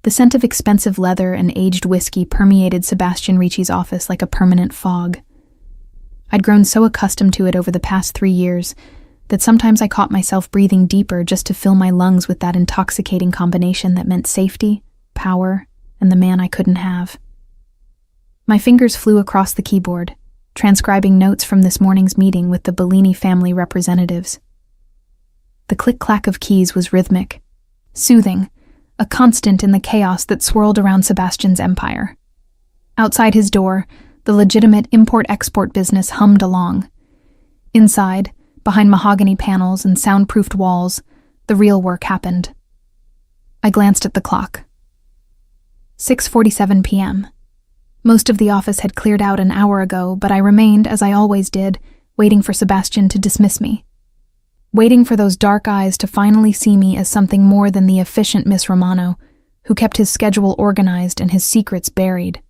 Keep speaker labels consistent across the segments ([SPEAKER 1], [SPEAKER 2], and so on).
[SPEAKER 1] The scent of expensive leather and aged whiskey permeated Sebastian Ricci's office like a permanent fog. I'd grown so accustomed to it over the past 3 years that sometimes I caught myself breathing deeper just to fill my lungs with that intoxicating combination that meant safety, power, and the man I couldn't have. My fingers flew across the keyboard, transcribing notes from this morning's meeting with the Bellini family representatives. The click-clack of keys was rhythmic, soothing, a constant in the chaos that swirled around Sebastian's empire. Outside his door, the legitimate import-export business hummed along. Inside, behind mahogany panels and soundproofed walls, the real work happened. I glanced at the clock. 6:47 p.m. Most of the office had cleared out an hour ago, but I remained, as I always did, waiting for Sebastian to dismiss me. Waiting for those dark eyes to finally see me as something more than the efficient Miss Romano, who kept his schedule organized and his secrets buried.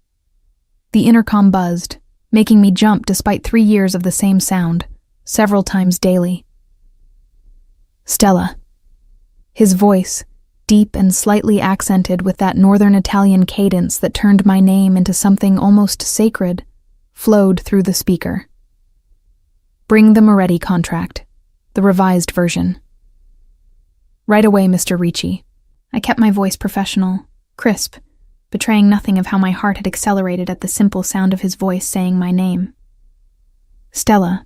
[SPEAKER 1] The intercom buzzed, making me jump despite 3 years of the same sound, several times daily. Stella. His voice, deep and slightly accented with that northern Italian cadence that turned my name into something almost sacred, flowed through the speaker. Bring the Moretti contract. The revised version. Right away, Mr. Ricci. I kept my voice professional, crisp, betraying nothing of how my heart had accelerated at the simple sound of his voice saying my name. Stella.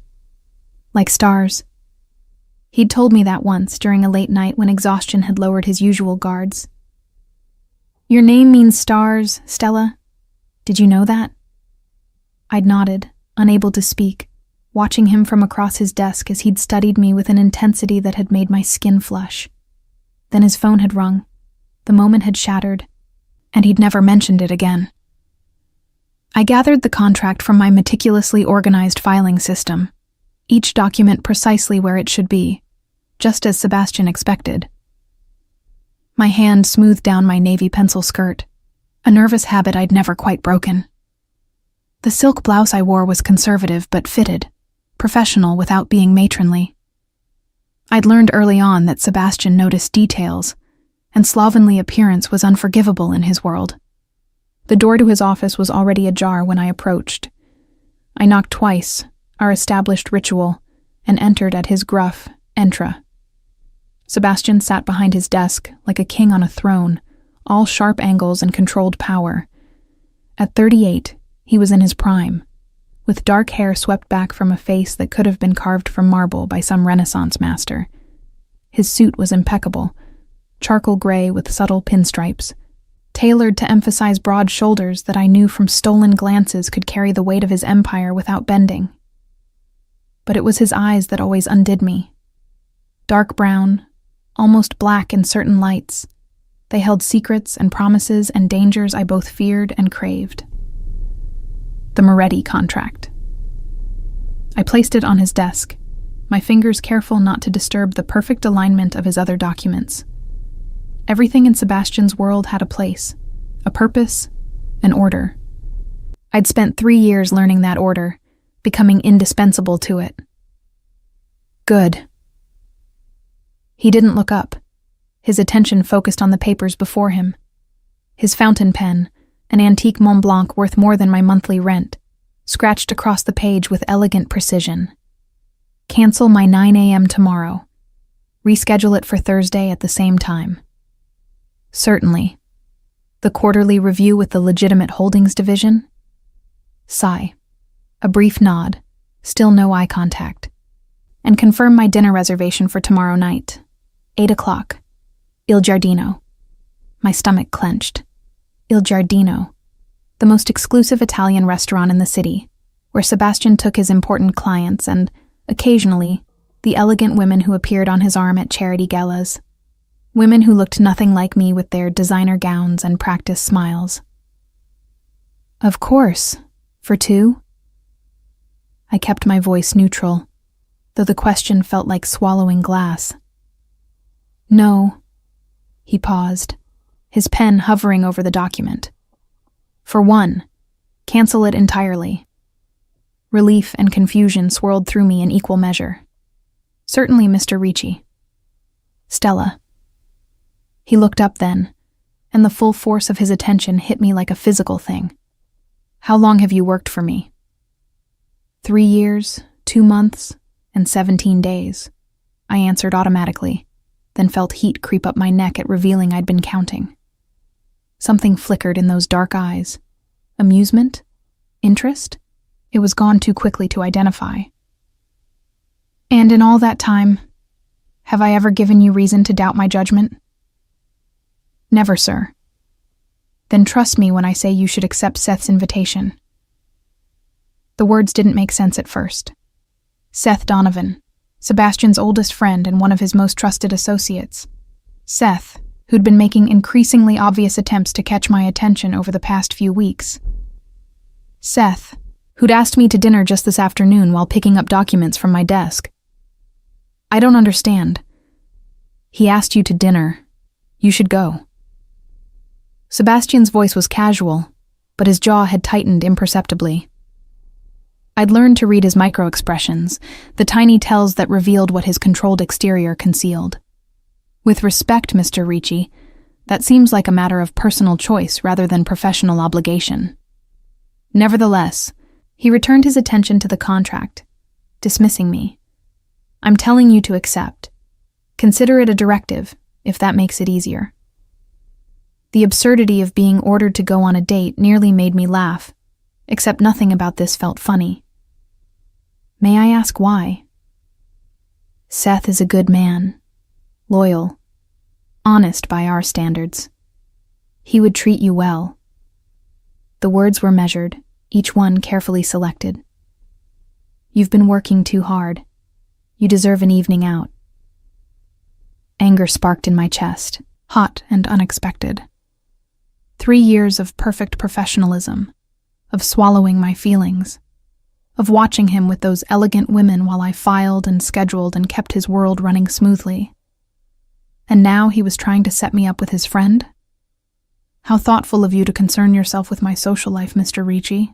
[SPEAKER 1] Like stars. He'd told me that once during a late night when exhaustion had lowered his usual guards. Your name means stars, Stella. Did you know that? I'd nodded, unable to speak, watching him from across his desk as he'd studied me with an intensity that had made my skin flush. Then his phone had rung, the moment had shattered, and he'd never mentioned it again. I gathered the contract from my meticulously organized filing system, each document precisely where it should be, just as Sebastian expected. My hand smoothed down my navy pencil skirt, a nervous habit I'd never quite broken. The silk blouse I wore was conservative but fitted, professional without being matronly. I'd learned early on that Sebastian noticed details, and slovenly appearance was unforgivable in his world. The door to his office was already ajar when I approached. I knocked twice, our established ritual, and entered at his gruff "Entra." Sebastian sat behind his desk like a king on a throne, all sharp angles and controlled power. At 38, he was in his prime, with dark hair swept back from a face that could have been carved from marble by some Renaissance master. His suit was impeccable, charcoal gray with subtle pinstripes, tailored to emphasize broad shoulders that I knew from stolen glances could carry the weight of his empire without bending. But it was his eyes that always undid me. Dark brown, almost black in certain lights, they held secrets and promises and dangers I both feared and craved. The Moretti contract. I placed it on his desk, my fingers careful not to disturb the perfect alignment of his other documents. Everything in Sebastian's world had a place, a purpose, an order. I'd spent 3 years learning that order, becoming indispensable to it. Good. He didn't look up, his attention focused on the papers before him. His fountain pen, an antique Mont Blanc worth more than my monthly rent, scratched across the page with elegant precision. Cancel my 9 a.m. tomorrow. Reschedule it for Thursday at the same time. Certainly. The quarterly review with the legitimate holdings division? Sigh. A brief nod, still no eye contact. And confirm my dinner reservation for tomorrow night. 8 o'clock. Il Giardino. My stomach clenched. Il Giardino, the most exclusive Italian restaurant in the city, where Sebastian took his important clients and, occasionally, the elegant women who appeared on his arm at charity galas. Women who looked nothing like me with their designer gowns and practiced smiles. Of course, for 2? I kept my voice neutral, though the question felt like swallowing glass. No. He paused, his pen hovering over the document. For 1, cancel it entirely. Relief and confusion swirled through me in equal measure. Certainly, Mr. Ricci. Stella. He looked up then, and the full force of his attention hit me like a physical thing. "How long have you worked for me?" 3 years, 2 months, and 17 days. I answered automatically, then felt heat creep up my neck at revealing I'd been counting. Something flickered in those dark eyes. Amusement? Interest? It was gone too quickly to identify. "And in all that time, have I ever given you reason to doubt my judgment?" "Never, sir." "Then trust me when I say you should accept Seth's invitation." The words didn't make sense at first. Seth Donovan, Sebastian's oldest friend and one of his most trusted associates. Seth, who'd been making increasingly obvious attempts to catch my attention over the past few weeks. Seth, who'd asked me to dinner just this afternoon while picking up documents from my desk. "I don't understand." "He asked you to dinner. You should go." Sebastian's voice was casual, but his jaw had tightened imperceptibly. I'd learned to read his micro-expressions, the tiny tells that revealed what his controlled exterior concealed. "With respect, Mr. Ricci, that seems like a matter of personal choice rather than professional obligation." Nevertheless, he returned his attention to the contract, dismissing me. "I'm telling you to accept. Consider it a directive, if that makes it easier." The absurdity of being ordered to go on a date nearly made me laugh, except nothing about this felt funny. "May I ask why?" "Seth is a good man, loyal, honest by our standards. He would treat you well." The words were measured, each one carefully selected. "You've been working too hard. You deserve an evening out." Anger sparked in my chest, hot and unexpected. 3 years of perfect professionalism, of swallowing my feelings, of watching him with those elegant women while I filed and scheduled and kept his world running smoothly. And now he was trying to set me up with his friend? "How thoughtful of you to concern yourself with my social life, Mr. Ricci."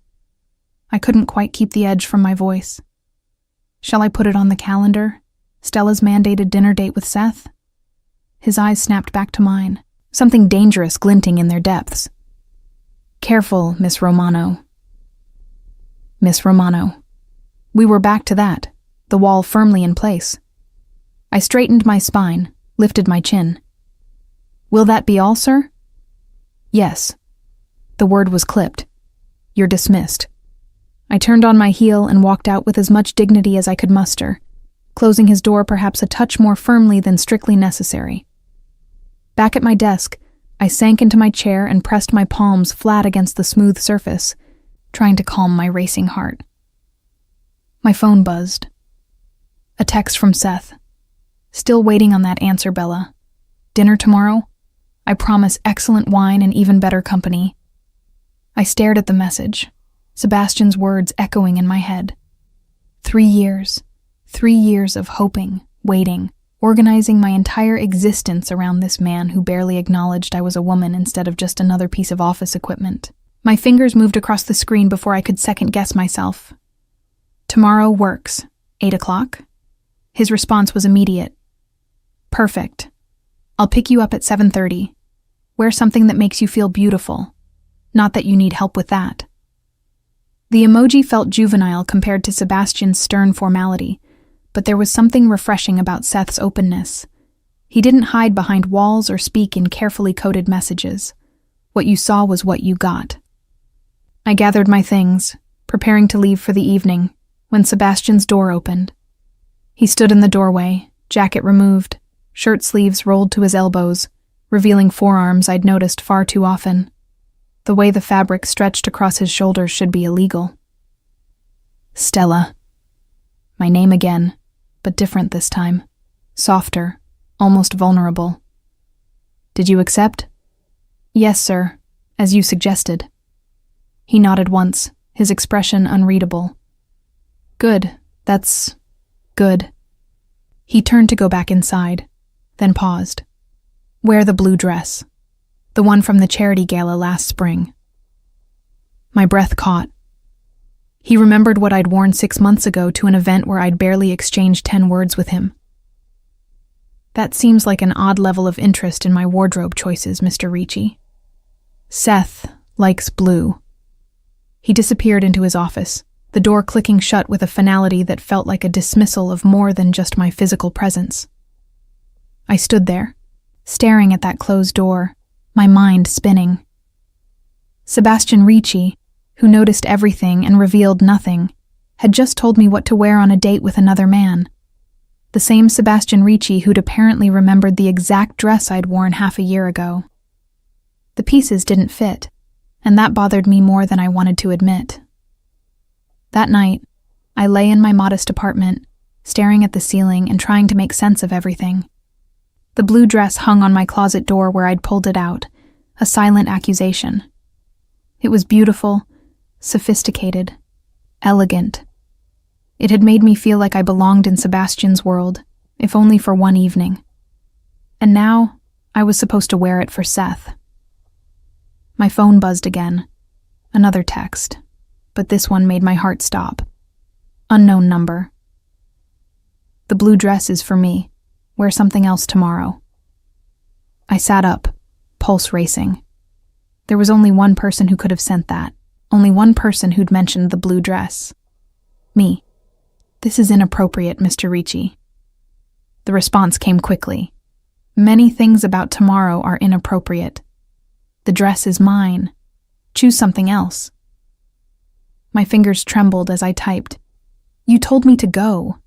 [SPEAKER 1] I couldn't quite keep the edge from my voice. "Shall I put it on the calendar? Stella's mandated dinner date with Seth?" His eyes snapped back to mine, something dangerous glinting in their depths. "Careful, Miss Romano." Miss Romano. We were back to that, the wall firmly in place. I straightened my spine, lifted my chin. "Will that be all, sir?" "Yes." The word was clipped. "You're dismissed." I turned on my heel and walked out with as much dignity as I could muster, closing his door perhaps a touch more firmly than strictly necessary. Back at my desk, I sank into my chair and pressed my palms flat against the smooth surface, trying to calm my racing heart. My phone buzzed. A text from Seth. "Still waiting on that answer, Bella. Dinner tomorrow? I promise excellent wine and even better company." I stared at the message, Sebastian's words echoing in my head. 3 years. 3 years of hoping, waiting, organizing my entire existence around this man who barely acknowledged I was a woman instead of just another piece of office equipment. My fingers moved across the screen before I could second-guess myself. "Tomorrow works. 8 o'clock?" His response was immediate. "Perfect. I'll pick you up at 7:30. Wear something that makes you feel beautiful. Not that you need help with that." The emoji felt juvenile compared to Sebastian's stern formality, but there was something refreshing about Seth's openness. He didn't hide behind walls or speak in carefully coded messages. What you saw was what you got. I gathered my things, preparing to leave for the evening, when Sebastian's door opened. He stood in the doorway, jacket removed, shirt sleeves rolled to his elbows, revealing forearms I'd noticed far too often. The way the fabric stretched across his shoulders should be illegal. "Stella." My name again, but different this time. Softer, almost vulnerable. "Did you accept?" "Yes, sir, as you suggested." He nodded once, his expression unreadable. "Good, that's good." He turned to go back inside, then paused. "Wear the blue dress, the one from the charity gala last spring." My breath caught. He remembered what I'd worn 6 months ago to an event where I'd barely exchanged 10 words with him. "That seems like an odd level of interest in my wardrobe choices, Mr. Ricci." Seth likes blue. He disappeared into his office, the door clicking shut with a finality that felt like a dismissal of more than just my physical presence. I stood there, staring at that closed door, my mind spinning. Sebastian Ricci, who noticed everything and revealed nothing, had just told me what to wear on a date with another man. The same Sebastian Ricci who'd apparently remembered the exact dress I'd worn half a year ago. The pieces didn't fit, and that bothered me more than I wanted to admit. That night, I lay in my modest apartment, staring at the ceiling and trying to make sense of everything. The blue dress hung on my closet door where I'd pulled it out, a silent accusation. It was beautiful, sophisticated, elegant. It had made me feel like I belonged in Sebastian's world, if only for one evening. And now, I was supposed to wear it for Seth. My phone buzzed again. Another text, but this one made my heart stop. Unknown number. The blue dress is for me. Wear something else tomorrow. I sat up, pulse racing. There was only one person who could have sent that. Only one person who'd mentioned the blue dress. Me. This is inappropriate, Mr. Ricci. The response came quickly. Many things about tomorrow are inappropriate. The dress is mine. Choose something else. My fingers trembled as I typed. You told me to go.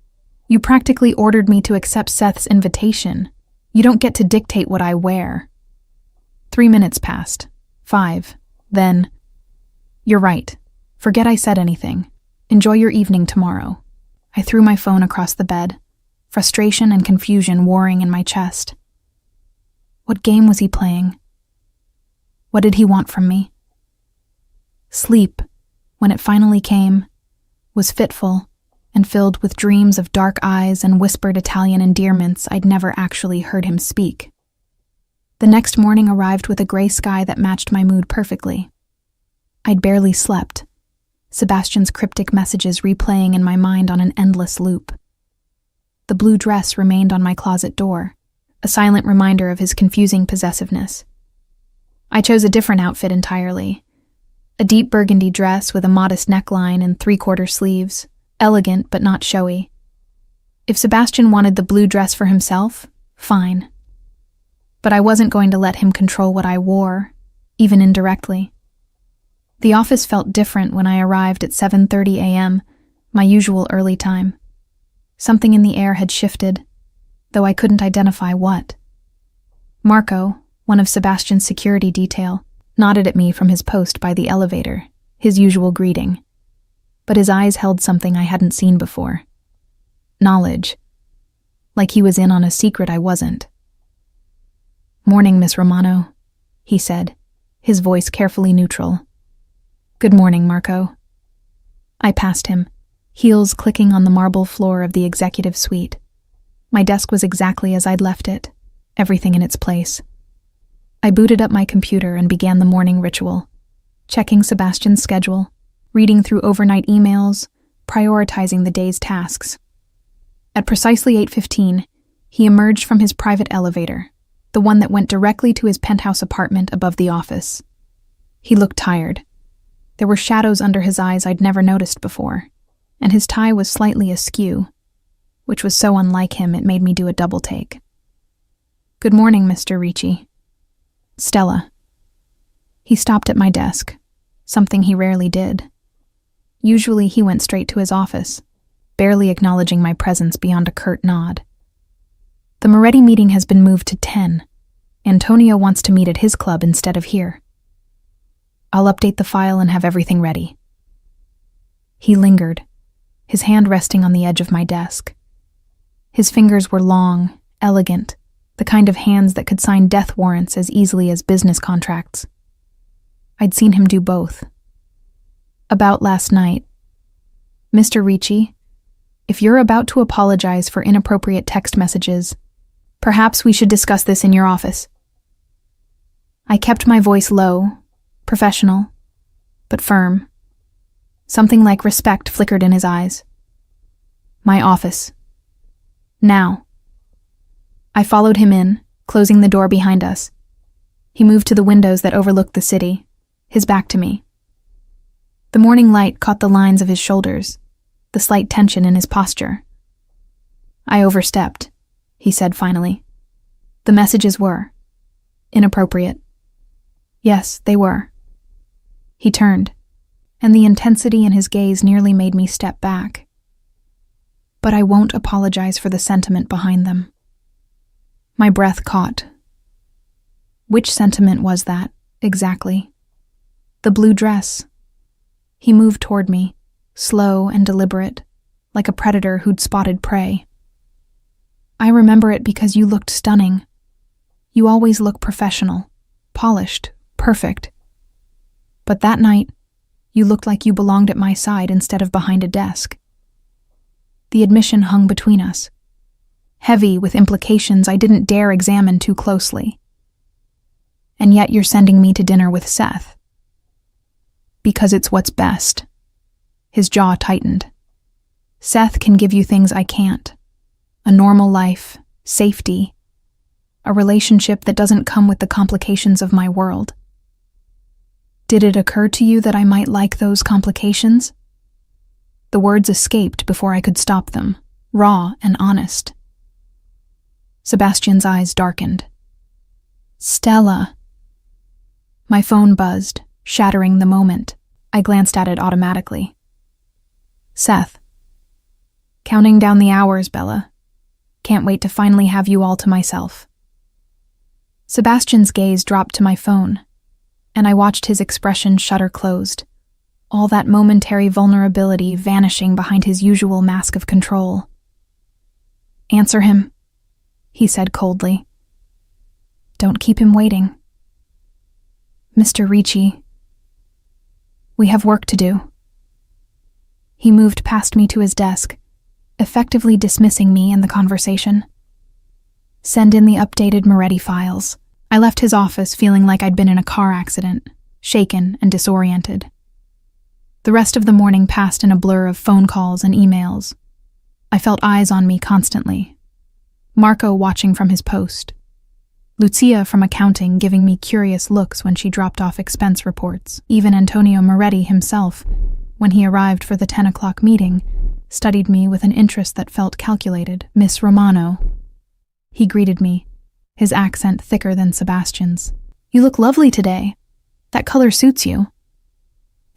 [SPEAKER 1] You practically ordered me to accept Seth's invitation. You don't get to dictate what I wear. 3 minutes passed. 5. Then, you're right. Forget I said anything. Enjoy your evening tomorrow. I threw my phone across the bed, frustration and confusion warring in my chest. What game was he playing? What did he want from me? Sleep, when it finally came, was fitful and filled with dreams of dark eyes and whispered Italian endearments I'd never actually heard him speak. The next morning arrived with a gray sky that matched my mood perfectly. I'd barely slept, Sebastian's cryptic messages replaying in my mind on an endless loop. The blue dress remained on my closet door, a silent reminder of his confusing possessiveness. I chose a different outfit entirely. A deep burgundy dress with a modest neckline and 3/4 sleeves, elegant but not showy. If Sebastian wanted the blue dress for himself, fine. But I wasn't going to let him control what I wore, even indirectly. The office felt different when I arrived at 7:30 a.m., my usual early time. Something in the air had shifted, though I couldn't identify what. Marco, one of Sebastian's security detail, nodded at me from his post by the elevator, his usual greeting. But his eyes held something I hadn't seen before. Knowledge. Like he was in on a secret I wasn't. "Morning, Miss Romano," he said, his voice carefully neutral. "Good morning, Marco." I passed him, heels clicking on the marble floor of the executive suite. My desk was exactly as I'd left it, everything in its place. I booted up my computer and began the morning ritual, checking Sebastian's schedule, reading through overnight emails, prioritizing the day's tasks. At precisely 8:15, he emerged from his private elevator, the one that went directly to his penthouse apartment above the office. He looked tired. There were shadows under his eyes I'd never noticed before, and his tie was slightly askew, which was so unlike him it made me do a double take. "Good morning, Mr. Ricci." "Stella." He stopped at my desk, something he rarely did. Usually he went straight to his office, barely acknowledging my presence beyond a curt nod. "The Moretti meeting has been moved to 10. Antonio wants to meet at his club instead of here. I'll update the file and have everything ready." He lingered, his hand resting on the edge of my desk. His fingers were long, elegant, the kind of hands that could sign death warrants as easily as business contracts. I'd seen him do both. "About last night. Mr. Ricci, if you're about to apologize for inappropriate text messages, perhaps we should discuss this in your office." I kept my voice low, professional, but firm. Something like respect flickered in his eyes. "My office. Now." I followed him in, closing the door behind us. He moved to the windows that overlooked the city, his back to me. The morning light caught the lines of his shoulders, the slight tension in his posture. "I overstepped," he said finally. "The messages were inappropriate." Yes, they were. He turned, and the intensity in his gaze nearly made me step back. But I won't apologize for the sentiment behind them. My breath caught. Which sentiment was that, exactly? The blue dress. He moved toward me, slow and deliberate, like a predator who'd spotted prey. "I remember it because you looked stunning. You always look professional, polished, perfect. But that night, you looked like you belonged at my side instead of behind a desk." The admission hung between us, heavy with implications I didn't dare examine too closely. "And yet you're sending me to dinner with Seth." "Because it's what's best." His jaw tightened. "Seth can give you things I can't. A normal life, safety, a relationship that doesn't come with the complications of my world." "Did it occur to you that I might like those complications?" The words escaped before I could stop them, raw and honest. Sebastian's eyes darkened. "Stella." My phone buzzed, shattering the moment. I glanced at it automatically. "Seth." "Counting down the hours, Bella. Can't wait to finally have you all to myself." Sebastian's gaze dropped to my phone, and I watched his expression shutter closed, all that momentary vulnerability vanishing behind his usual mask of control. "Answer him," he said coldly. "Don't keep him waiting." "Mr. Ricci, we have work to do." He moved past me to his desk, effectively dismissing me and the conversation. "Send in the updated Moretti files." I left his office feeling like I'd been in a car accident, shaken and disoriented. The rest of the morning passed in a blur of phone calls and emails. I felt eyes on me constantly. Marco watching from his post. Lucia from accounting giving me curious looks when she dropped off expense reports. Even Antonio Moretti himself, when he arrived for the 10 o'clock meeting, studied me with an interest that felt calculated. "Miss Romano." He greeted me, his accent thicker than Sebastian's. "You look lovely today. That color suits you."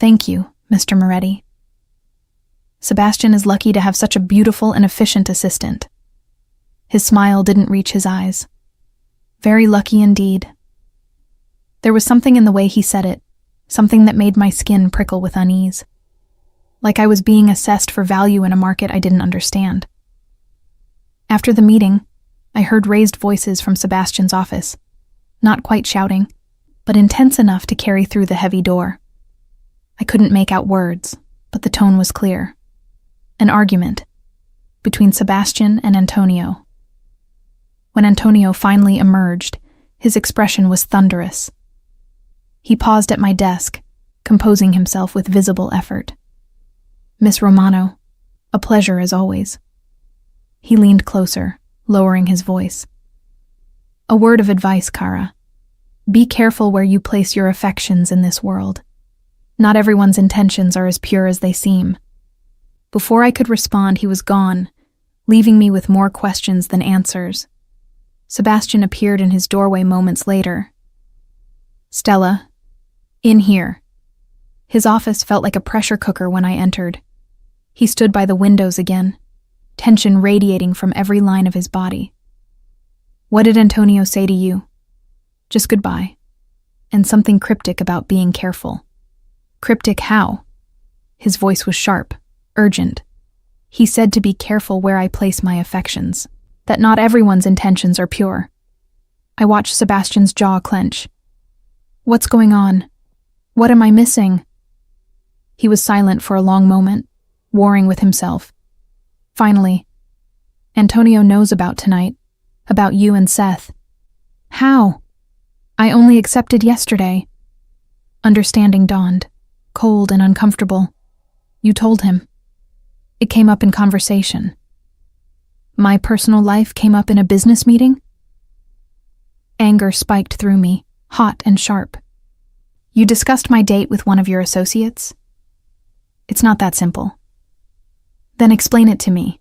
[SPEAKER 1] "Thank you, Mr. Moretti." Sebastian is lucky to have such a beautiful and efficient assistant. His smile didn't reach his eyes. Very lucky indeed. There was something in the way he said it, something that made my skin prickle with unease. Like I was being assessed for value in a market I didn't understand. After the meeting, I heard raised voices from Sebastian's office, not quite shouting, but intense enough to carry through the heavy door. I couldn't make out words, but the tone was clear. An argument between Sebastian and Antonio. When Antonio finally emerged, his expression was thunderous. He paused at my desk, composing himself with visible effort. "Miss Romano, a pleasure as always." He leaned closer, lowering his voice. "A word of advice, Cara. Be careful where you place your affections in this world. Not everyone's intentions are as pure as they seem." Before I could respond, he was gone, leaving me with more questions than answers. Sebastian appeared in his doorway moments later. "Stella, in here." His office felt like a pressure cooker when I entered. He stood by the windows again, tension radiating from every line of his body. "What did Antonio say to you?" "Just goodbye. And something cryptic about being careful." "Cryptic how?" His voice was sharp, urgent. "He said to be careful where I place my affections, that not everyone's intentions are pure." I watched Sebastian's jaw clench. "What's going on? What am I missing?" He was silent for a long moment, warring with himself. Finally, "Antonio knows about tonight, about you and Seth." "How?" "I only accepted yesterday." Understanding dawned, cold and uncomfortable. "You told him." "It came up in conversation." "My personal life came up in a business meeting?" Anger spiked through me, hot and sharp. You discussed my date with one of your associates? It's not that simple. Then explain it to me.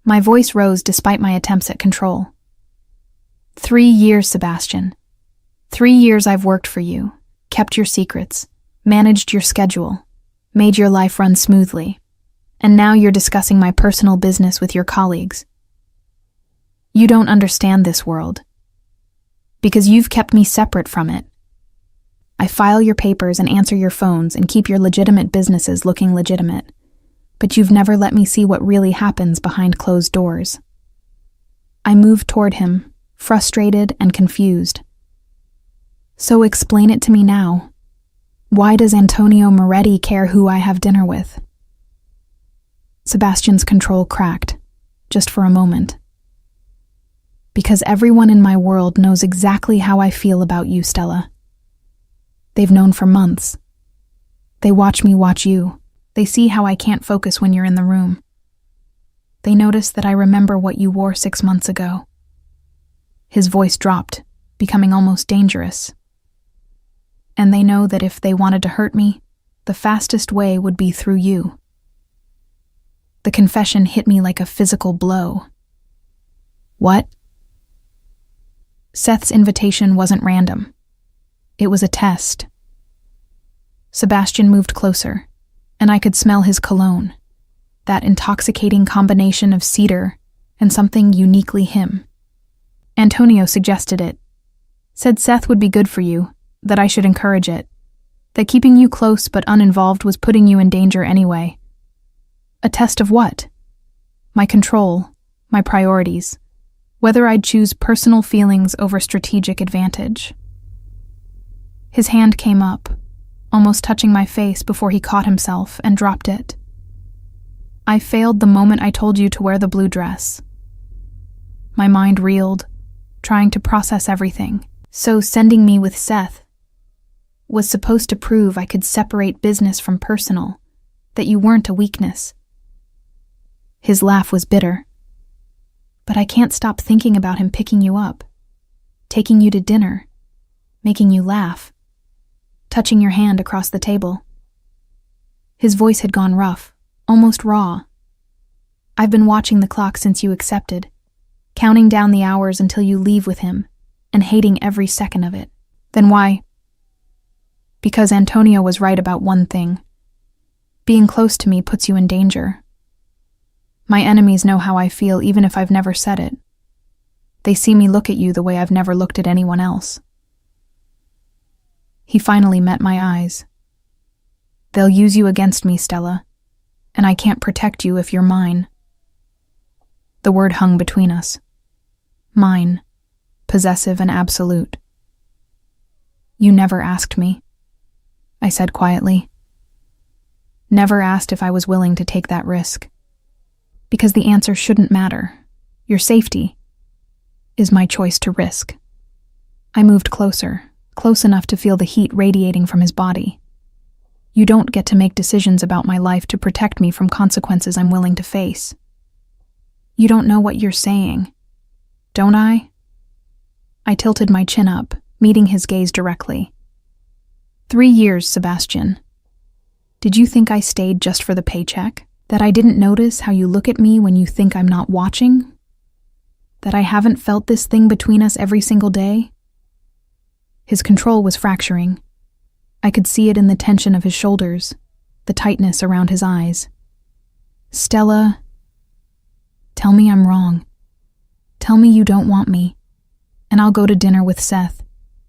[SPEAKER 1] My voice rose despite my attempts at control. 3 years, Sebastian. 3 years I've worked for you, kept your secrets, managed your schedule, made your life run smoothly, and now you're discussing my personal business with your colleagues. You don't understand this world, because you've kept me separate from it. I file your papers and answer your phones and keep your legitimate businesses looking legitimate, but you've never let me see what really happens behind closed doors. I moved toward him, frustrated and confused. So explain it to me now. Why does Antonio Moretti care who I have dinner with? Sebastian's control cracked, just for a moment. Because everyone in my world knows exactly how I feel about you, Stella. They've known for months. They watch me watch you. They see how I can't focus when you're in the room. They notice that I remember what you wore 6 months ago. His voice dropped, becoming almost dangerous. And they know that if they wanted to hurt me, the fastest way would be through you. The confession hit me like a physical blow. What? Seth's invitation wasn't random. It was a test. Sebastian moved closer, and I could smell his cologne, that intoxicating combination of cedar and something uniquely him. Antonio suggested it, said Seth would be good for you, that I should encourage it, that keeping you close but uninvolved was putting you in danger anyway. A test of what? My control, my priorities, whether I'd choose personal feelings over strategic advantage. His hand came up, almost touching my face before he caught himself and dropped it. I failed the moment I told you to wear the blue dress. My mind reeled, trying to process everything. So sending me with Seth was supposed to prove I could separate business from personal, that you weren't a weakness. His laugh was bitter. But I can't stop thinking about him picking you up, taking you to dinner, making you laugh, touching your hand across the table. His voice had gone rough, almost raw. I've been watching the clock since you accepted, counting down the hours until you leave with him, and hating every second of it. Then why? Because Antonio was right about one thing. Being close to me puts you in danger. My enemies know how I feel even if I've never said it. They see me look at you the way I've never looked at anyone else. He finally met my eyes. They'll use you against me, Stella, and I can't protect you if you're mine. The word hung between us. Mine, possessive and absolute. You never asked me, I said quietly. Never asked if I was willing to take that risk. Because the answer shouldn't matter. Your safety is my choice to risk. I moved closer, close enough to feel the heat radiating from his body. You don't get to make decisions about my life to protect me from consequences I'm willing to face. You don't know what you're saying, don't I? I tilted my chin up, meeting his gaze directly. 3 years, Sebastian. Did you think I stayed just for the paycheck? That I didn't notice how you look at me when you think I'm not watching? That I haven't felt this thing between us every single day? His control was fracturing. I could see it in the tension of his shoulders, the tightness around his eyes. Stella, tell me I'm wrong. Tell me you don't want me, and I'll go to dinner with Seth,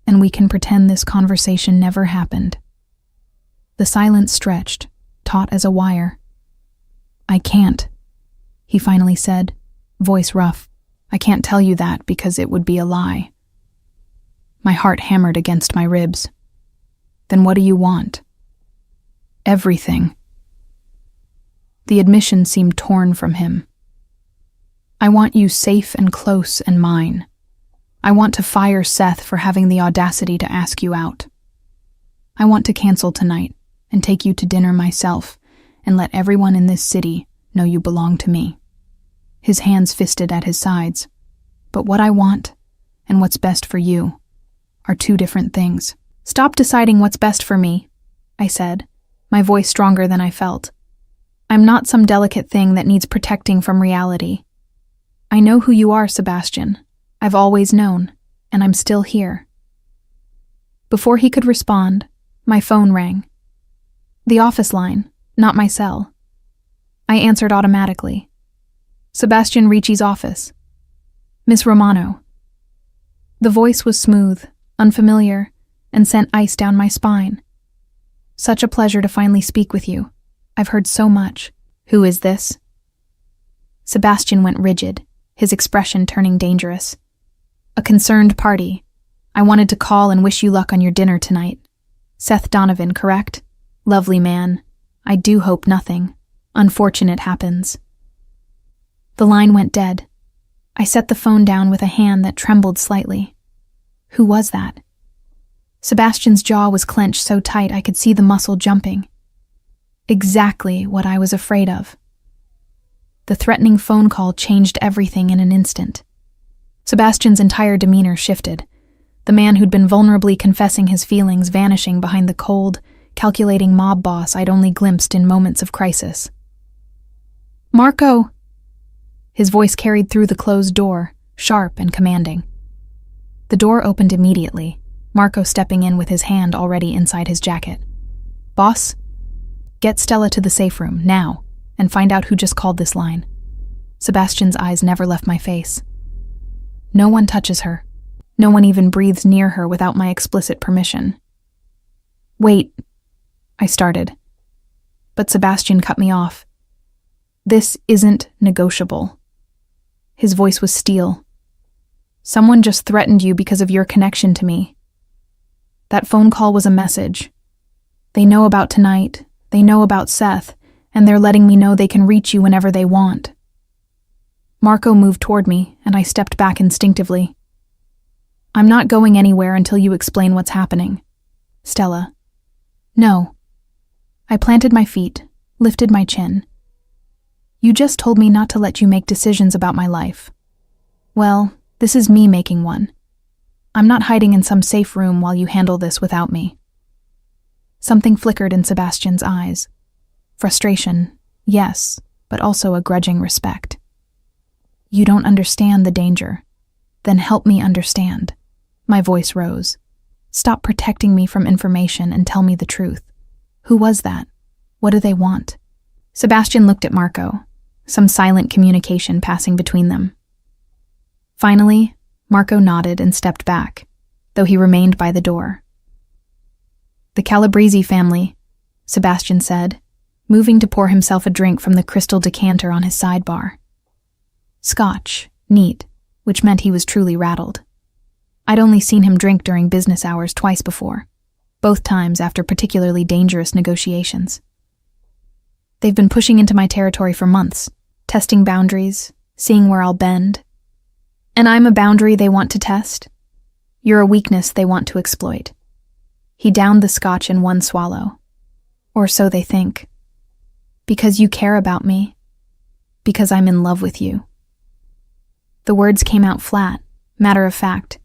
[SPEAKER 1] and we can pretend this conversation never happened. The silence stretched, taut as a wire. I can't, he finally said, voice rough. I can't tell you that because it would be a lie. My heart hammered against my ribs. Then what do you want? Everything. The admission seemed torn from him. I want you safe and close and mine. I want to fire Seth for having the audacity to ask you out. I want to cancel tonight and take you to dinner myself and let everyone in this city know you belong to me. His hands fisted at his sides. But what I want, and what's best for you, are two different things. Stop deciding what's best for me, I said, my voice stronger than I felt. I'm not some delicate thing that needs protecting from reality. I know who you are, Sebastian. I've always known, and I'm still here. Before he could respond, my phone rang. The office line, not my cell. I answered automatically. Sebastian Ricci's office. Miss Romano. The voice was smooth, unfamiliar, and sent ice down my spine. Such a pleasure to finally speak with you. I've heard so much. Who is this? Sebastian went rigid, his expression turning dangerous. A concerned party. I wanted to call and wish you luck on your dinner tonight. Seth Donovan, correct? Lovely man. I do hope nothing unfortunate happens. The line went dead. I set the phone down with a hand that trembled slightly. Who was that? Sebastian's jaw was clenched so tight I could see the muscle jumping. Exactly what I was afraid of. The threatening phone call changed everything in an instant. Sebastian's entire demeanor shifted, the man who'd been vulnerably confessing his feelings vanishing behind the cold, calculating mob boss I'd only glimpsed in moments of crisis. Marco! His voice carried through the closed door, sharp and commanding. The door opened immediately, Marco stepping in with his hand already inside his jacket. Boss? Get Stella to the safe room, now, and find out who just called this line. Sebastian's eyes never left my face. No one touches her. No one even breathes near her without my explicit permission. Wait, I started. But Sebastian cut me off. This isn't negotiable. His voice was steel. Someone just threatened you because of your connection to me. That phone call was a message. They know about tonight, they know about Seth, and they're letting me know they can reach you whenever they want. Marco moved toward me, and I stepped back instinctively. I'm not going anywhere until you explain what's happening. Stella. No. I planted my feet, lifted my chin. You just told me not to let you make decisions about my life. Well, this is me making one. I'm not hiding in some safe room while you handle this without me. Something flickered in Sebastian's eyes. Frustration, yes, but also a grudging respect. You don't understand the danger. Then help me understand. My voice rose. Stop protecting me from information and tell me the truth. Who was that? What do they want? Sebastian looked at Marco, some silent communication passing between them. Finally, Marco nodded and stepped back, though he remained by the door. The Calabrese family, Sebastian said, moving to pour himself a drink from the crystal decanter on his sidebar. Scotch, neat, which meant he was truly rattled. I'd only seen him drink during business hours twice before, both times after particularly dangerous negotiations. They've been pushing into my territory for months, testing boundaries, seeing where I'll bend. And I'm a boundary they want to test. You're a weakness they want to exploit. He downed the scotch in one swallow. Or so they think. Because you care about me. Because I'm in love with you. The words came out flat, matter of fact,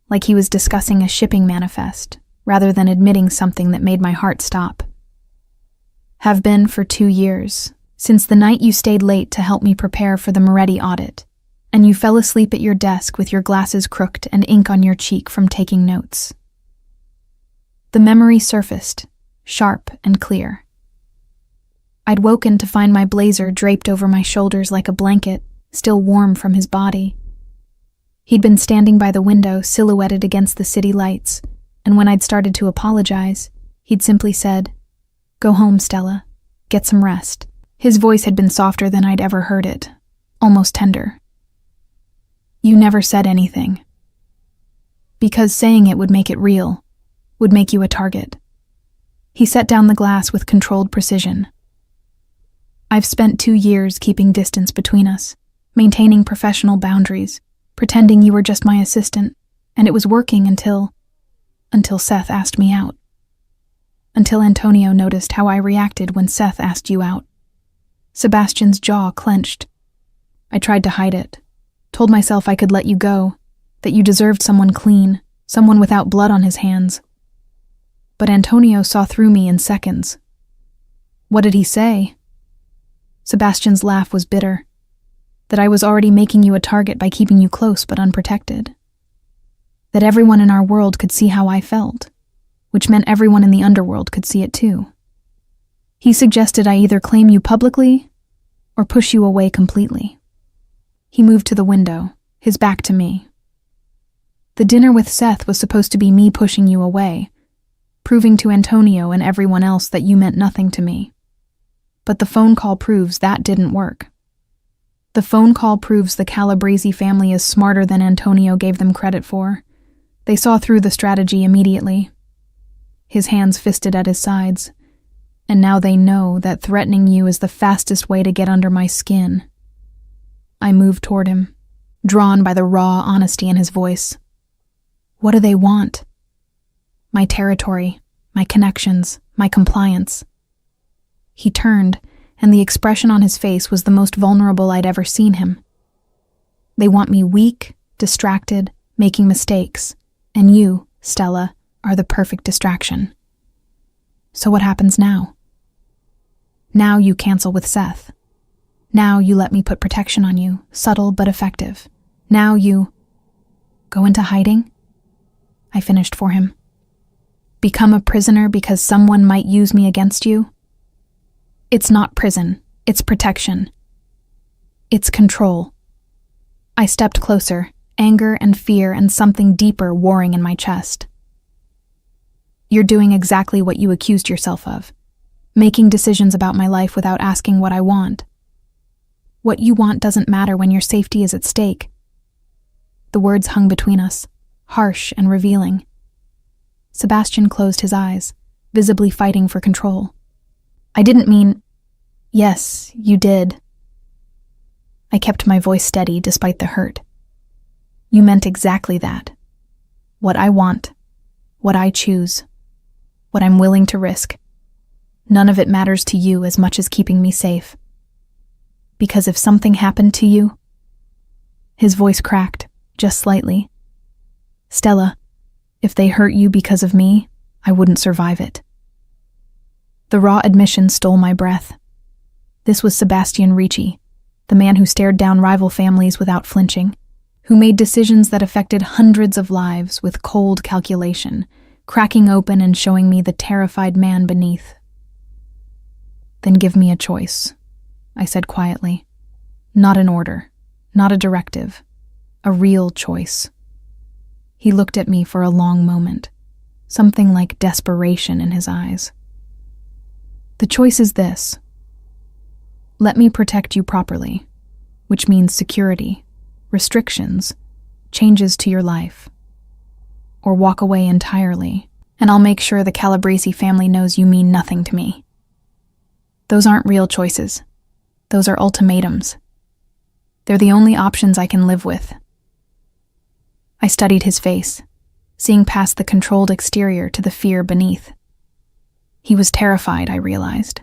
[SPEAKER 1] like he was discussing a shipping manifest, rather than admitting something that made my heart stop. Have been for 2 years, since the night you stayed late to help me prepare for the Moretti audit, and you fell asleep at your desk with your glasses crooked and ink on your cheek from taking notes. The memory surfaced, sharp and clear. I'd woken to find my blazer draped over my shoulders like a blanket, still warm from his body. He'd been standing by the window, silhouetted against the city lights, and when I'd started to apologize, he'd simply said, "Go home, Stella. Get some rest." His voice had been softer than I'd ever heard it, almost tender. You never said anything. Because saying it would make it real, would make you a target. He set down the glass with controlled precision. I've spent 2 years keeping distance between us, maintaining professional boundaries, pretending you were just my assistant, and it was working until Seth asked me out. Until Antonio noticed how I reacted when Seth asked you out. Sebastian's jaw clenched. I tried to hide it, told myself I could let you go, that you deserved someone clean, someone without blood on his hands. But Antonio saw through me in seconds. What did he say? Sebastian's laugh was bitter. That I was already making you a target by keeping you close but unprotected. That everyone in our world could see how I felt, which meant everyone in the underworld could see it too. He suggested I either claim you publicly or push you away completely. He moved to the window, his back to me. The dinner with Seth was supposed to be me pushing you away, proving to Antonio and everyone else that you meant nothing to me. But the phone call proves that didn't work. The phone call proves the Calabrese family is smarter than Antonio gave them credit for. They saw through the strategy immediately. His hands fisted at his sides, and now they know that threatening you is the fastest way to get under my skin. I moved toward him, drawn by the raw honesty in his voice. What do they want? My territory, my connections, my compliance. He turned, and the expression on his face was the most vulnerable I'd ever seen him. They want me weak, distracted, making mistakes, and you, Stella, are the perfect distraction. So what happens now? Now you cancel with Seth. Now you let me put protection on you, subtle but effective. Now you go into hiding? I finished for him. Become a prisoner because someone might use me against you? It's not prison, it's protection. It's control. I stepped closer, anger and fear and something deeper warring in my chest. You're doing exactly what you accused yourself of, making decisions about my life without asking what I want. What you want doesn't matter when your safety is at stake. The words hung between us, harsh and revealing. Sebastian closed his eyes, visibly fighting for control. I didn't mean, yes, you did. I kept my voice steady despite the hurt. You meant exactly that. What I want, what I choose, what I'm willing to risk. None of it matters to you as much as keeping me safe. Because if something happened to you... His voice cracked, just slightly. Stella, if they hurt you because of me, I wouldn't survive it. The raw admission stole my breath. This was Sebastian Ricci, the man who stared down rival families without flinching, who made decisions that affected hundreds of lives with cold calculation, cracking open and showing me the terrified man beneath. Then give me a choice, I said quietly. Not an order, not a directive, a real choice. He looked at me for a long moment, something like desperation in his eyes. The choice is this. Let me protect you properly, which means security, restrictions, changes to your life. Or walk away entirely, and I'll make sure the Calabrese family knows you mean nothing to me. Those aren't real choices. Those are ultimatums. They're the only options I can live with. I studied his face, seeing past the controlled exterior to the fear beneath. He was terrified, I realized.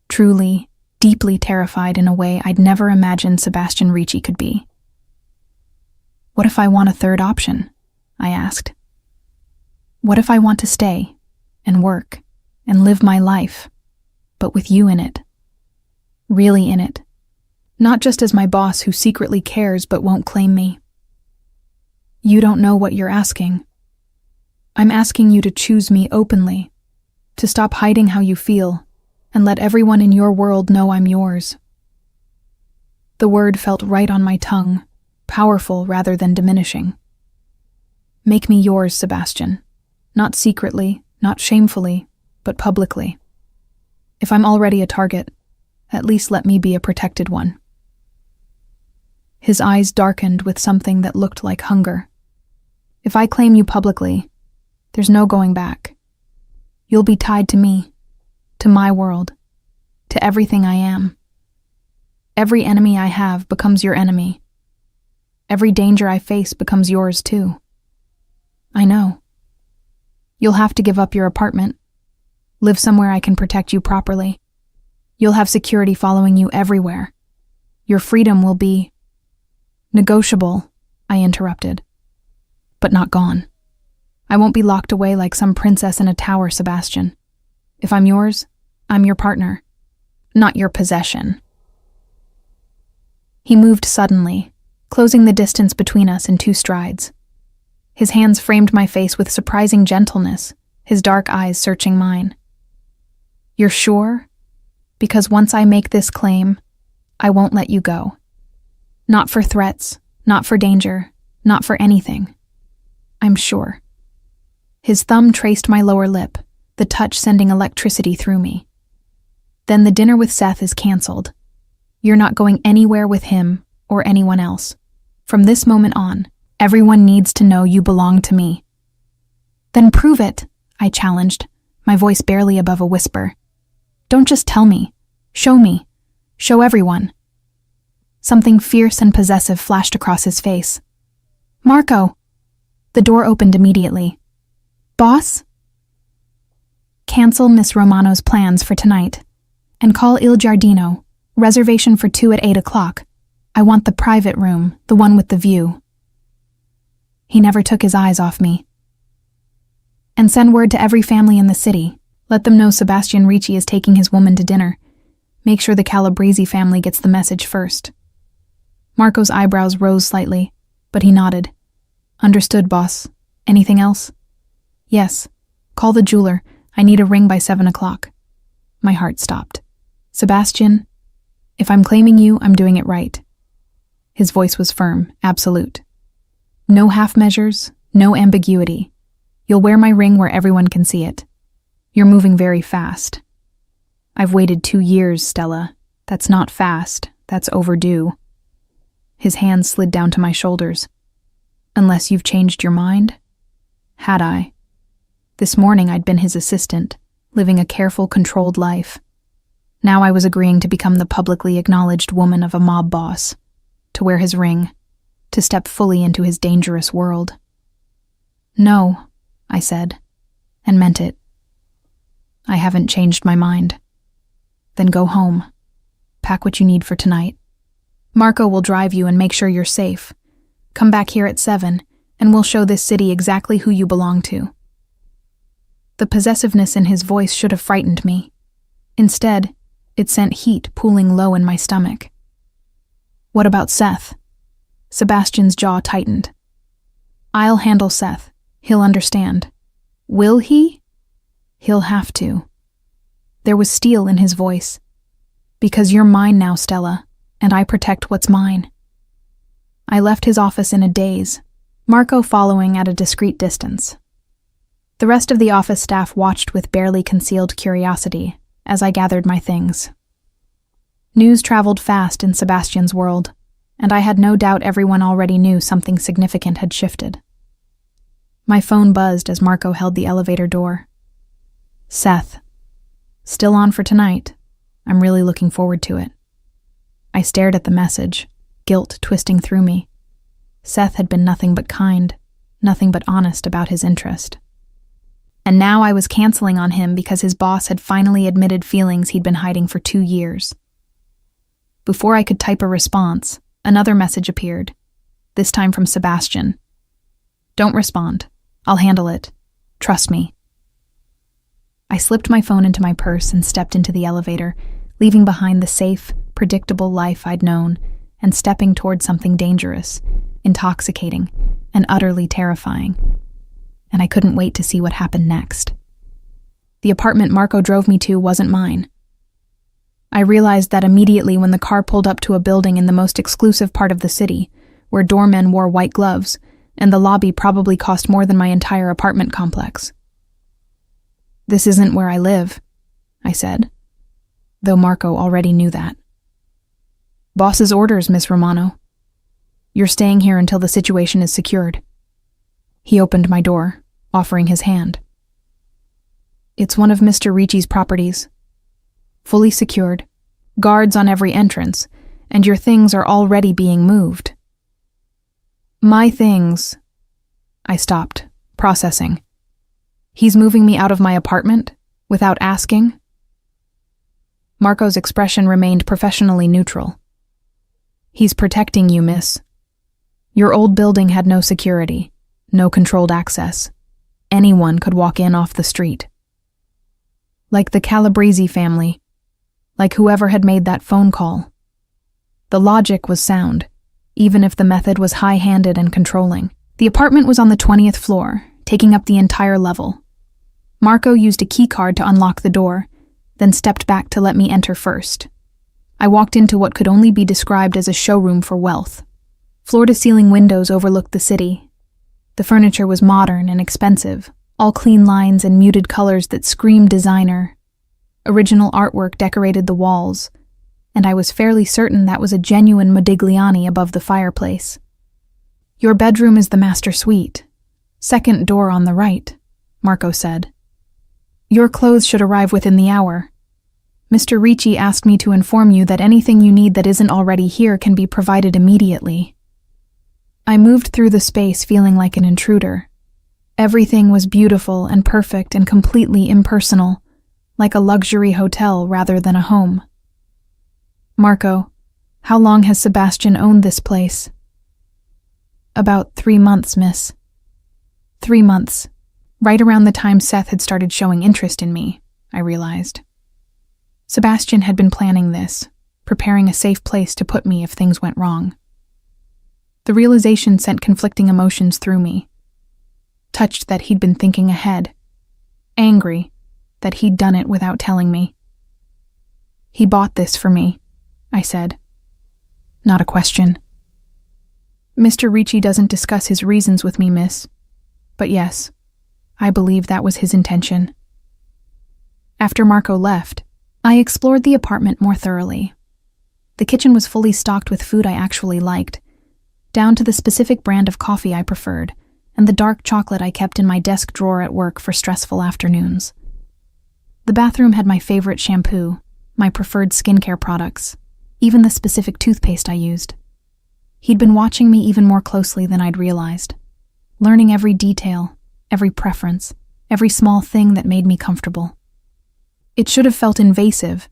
[SPEAKER 1] Truly, deeply terrified in a way I'd never imagined Sebastian Ricci could be. What if I want a third option? I asked. What if I want to stay, and work, and live my life, but with you in it? Really in it. Not just as my boss who secretly cares but won't claim me. You don't know what you're asking. I'm asking you to choose me openly, to stop hiding how you feel, and let everyone in your world know I'm yours. The word felt right on my tongue, powerful rather than diminishing. Make me yours, Sebastian. Not secretly, not shamefully, but publicly. If I'm already a target, at least let me be a protected one. His eyes darkened with something that looked like hunger. If I claim you publicly, there's no going back. You'll be tied to me, to my world, to everything I am. Every enemy I have becomes your enemy. Every danger I face becomes yours too. I know. You'll have to give up your apartment, live somewhere I can protect you properly. You'll have security following you everywhere. Your freedom will be... Negotiable, I interrupted. But not gone. I won't be locked away like some princess in a tower, Sebastian. If I'm yours, I'm your partner, not your possession. He moved suddenly, closing the distance between us in 2 strides. His hands framed my face with surprising gentleness, his dark eyes searching mine. You're sure? Because once I make this claim, I won't let you go. Not for threats, not for danger, not for anything. I'm sure. His thumb traced my lower lip, the touch sending electricity through me. Then the dinner with Seth is canceled. You're not going anywhere with him or anyone else. From this moment on, everyone needs to know you belong to me. Then prove it, I challenged, my voice barely above a whisper. Don't just tell me. Show me. Show everyone. Something fierce and possessive flashed across his face. Marco! The door opened immediately. Boss? Cancel Miss Romano's plans for tonight. And call Il Giardino. Reservation for 2 at 8 o'clock. I want the private room, the one with the view. He never took his eyes off me. And send word to every family in the city. Let them know Sebastian Ricci is taking his woman to dinner. Make sure the Calabrese family gets the message first. Marco's eyebrows rose slightly, but he nodded. Understood, boss. Anything else? Yes. Call the jeweler. I need a ring by 7 o'clock. My heart stopped. Sebastian, if I'm claiming you, I'm doing it right. His voice was firm, absolute. No half measures, no ambiguity. You'll wear my ring where everyone can see it. You're moving very fast. I've waited 2 years, Stella. That's not fast, that's overdue. His hands slid down to my shoulders. Unless you've changed your mind? Had I? This morning I'd been his assistant, living a careful, controlled life. Now I was agreeing to become the publicly acknowledged woman of a mob boss, to wear his ring, to step fully into his dangerous world. No, I said, and meant it. I haven't changed my mind. Then go home. Pack what you need for tonight. Marco will drive you and make sure you're safe. Come back here at 7, and we'll show this city exactly who you belong to. The possessiveness in his voice should have frightened me. Instead, it sent heat pooling low in my stomach. What about Seth? Sebastian's jaw tightened. I'll handle Seth. He'll understand. Will he? He'll have to. There was steel in his voice. Because you're mine now, Stella, and I protect what's mine. I left his office in a daze, Marco following at a discreet distance. The rest of the office staff watched with barely concealed curiosity as I gathered my things. News traveled fast in Sebastian's world, and I had no doubt everyone already knew something significant had shifted. My phone buzzed as Marco held the elevator door. Seth. Still on for tonight. I'm really looking forward to it. I stared at the message, guilt twisting through me. Seth had been nothing but kind, nothing but honest about his interest. And now I was canceling on him because his boss had finally admitted feelings he'd been hiding for 2 years. Before I could type a response, another message appeared, this time from Sebastian. Don't respond. I'll handle it. Trust me. I slipped my phone into my purse and stepped into the elevator, leaving behind the safe, predictable life I'd known and stepping toward something dangerous, intoxicating, and utterly terrifying. And I couldn't wait to see what happened next. The apartment Marco drove me to wasn't mine. I realized that immediately when the car pulled up to a building in the most exclusive part of the city, where doormen wore white gloves, and the lobby probably cost more than my entire apartment complex. This isn't where I live, I said, though Marco already knew that. Boss's orders, Miss Romano. You're staying here until the situation is secured. He opened my door, offering his hand. It's one of Mr. Ricci's properties. Fully secured, guards on every entrance, and your things are already being moved. My things. I stopped, processing. He's moving me out of my apartment, without asking? Marco's expression remained professionally neutral. He's protecting you, miss. Your old building had no security, no controlled access. anyone could walk in off the street. Like the Calabrese family, like whoever had made that phone call. The logic was sound, even if the method was high-handed and controlling. The apartment was on the 20th floor, taking up the entire level. Marco used a keycard to unlock the door, then stepped back to let me enter first. I walked into what could only be described as a showroom for wealth. Floor-to-ceiling windows overlooked the city. The furniture was modern and expensive, all clean lines and muted colors that screamed designer. Original artwork decorated the walls, and I was fairly certain that was a genuine Modigliani above the fireplace. "Your bedroom is the master suite. Second door on the right," Marco said. "Your clothes should arrive within the hour. Mr. Ricci asked me to inform you that anything you need that isn't already here can be provided immediately." I moved through the space feeling like an intruder. Everything was beautiful and perfect and completely impersonal, like a luxury hotel rather than a home. "Marco, how long has Sebastian owned this place?" "About 3 months, miss." 3 months. Right around the time Seth had started showing interest in me, I realized. Sebastian had been planning this, preparing a safe place to put me if things went wrong. The realization sent conflicting emotions through me. Touched that he'd been thinking ahead. Angry that he'd done it without telling me. "He bought this for me," I said. "Not a question." "Mr. Ricci doesn't discuss his reasons with me, miss. But yes, I believe that was his intention." After Marco left, I explored the apartment more thoroughly. The kitchen was fully stocked with food I actually liked, down to the specific brand of coffee I preferred, and the dark chocolate I kept in my desk drawer at work for stressful afternoons. The bathroom had my favorite shampoo, my preferred skincare products, even the specific toothpaste I used. He'd been watching me even more closely than I'd realized, learning every detail, every preference, every small thing that made me comfortable. It should have felt invasive,